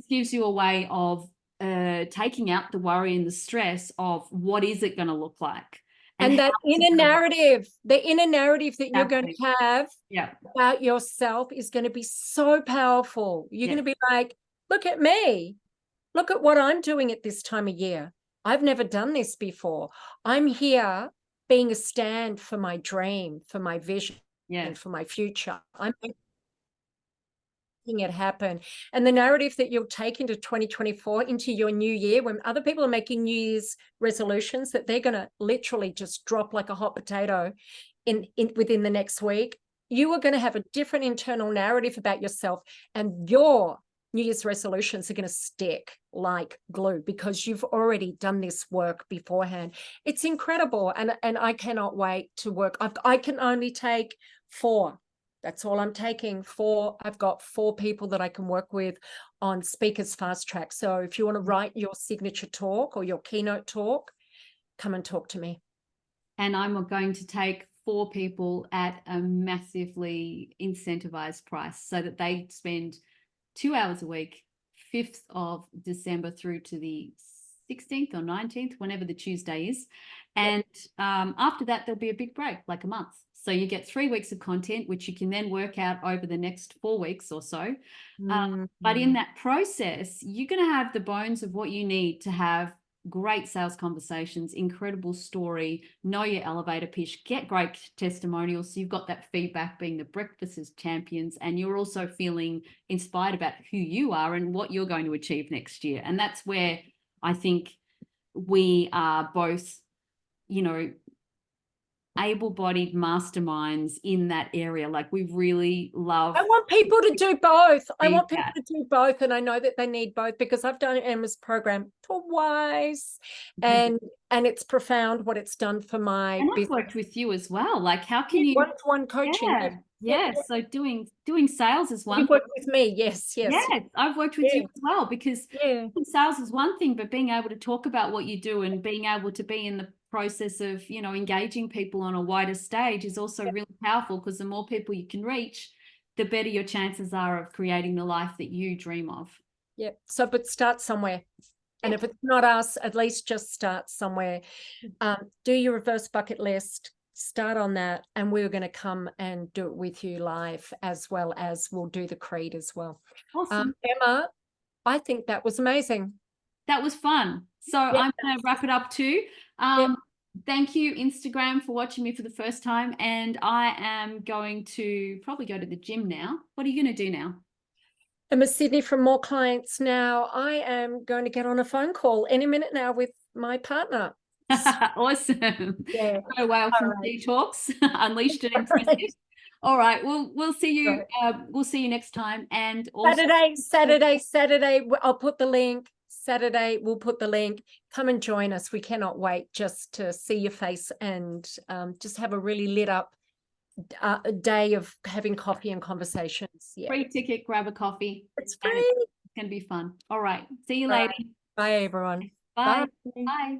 gives you a way of taking out the worry and the stress of what is it going to look like. And that inner narrative, the inner narrative that you're going to have about yourself is going to be so powerful. You're going to be like, look at me. Look at what I'm doing at this time of year. I've never done this before. I'm here being a stand for my dream, for my vision, and for my future. making it happen. And the narrative that you'll take into 2024, into your new year, when other people are making New Year's resolutions that they're going to literally just drop like a hot potato within the next week, you are going to have a different internal narrative about yourself, and your New Year's resolutions are going to stick like glue because you've already done this work beforehand. It's incredible. And I cannot wait to work. I can only take 4. That's all I'm taking, 4. I've got 4 people that I can work with on Speakers Fast Track. So if you want to write your signature talk or your keynote talk, come and talk to me. And I'm going to take 4 people at a massively incentivized price so that they spend 2 hours a week, 5th of December through to the 16th or 19th, whenever the Tuesday is. And after that, there'll be a big break, like a month. So you get 3 weeks of content, which you can then work out over the next 4 weeks or so. But in that process, you're going to have the bones of what you need to have great sales conversations, incredible story, know your elevator pitch, get great testimonials. So you've got that feedback, being the breakfast as champions, and you're also feeling inspired about who you are and what you're going to achieve next year. And that's where I think we are both, you know, able-bodied masterminds in that area. Like, we really love. I want people to do both. I want people to do both, and I know that they need both because I've done Emma's program twice, and it's profound what it's done for my and I've business. worked with you as well. Like, how can you one-to-one coaching? Yeah. So doing sales is one. You've worked with me, yes. I've worked with you as well, because sales is one thing, but being able to talk about what you do and being able to be in the process of, you know, engaging people on a wider stage is also really powerful, because the more people you can reach, the better your chances are of creating the life that you dream of. Yeah. So, but start somewhere. And if it's not us, at least just start somewhere. Do your reverse bucket list, start on that, and we're going to come and do it with you live, as well as we'll do the creed as well. Awesome. Emma, I think that was amazing. That was fun. So I'm going to wrap it up too. Thank you, Instagram, for watching me for the first time. And I am going to probably go to the gym now. What are you going to do now? Emma Sydney from More Clients Now. I am going to get on a phone call any minute now with my partner. Awesome. Yeah. Oh, wow. From Detox, Unleashed and Impressive. All right. We'll see you. We'll see you next time. And also Saturday. I'll put the link. Saturday, we'll put the link. Come and join us. We cannot wait just to see your face and just have a really lit up day of having coffee and conversations. Yeah. Free ticket, grab a coffee. It's free. It's going to be fun. All right. See you later. Bye, everyone. Bye. Bye.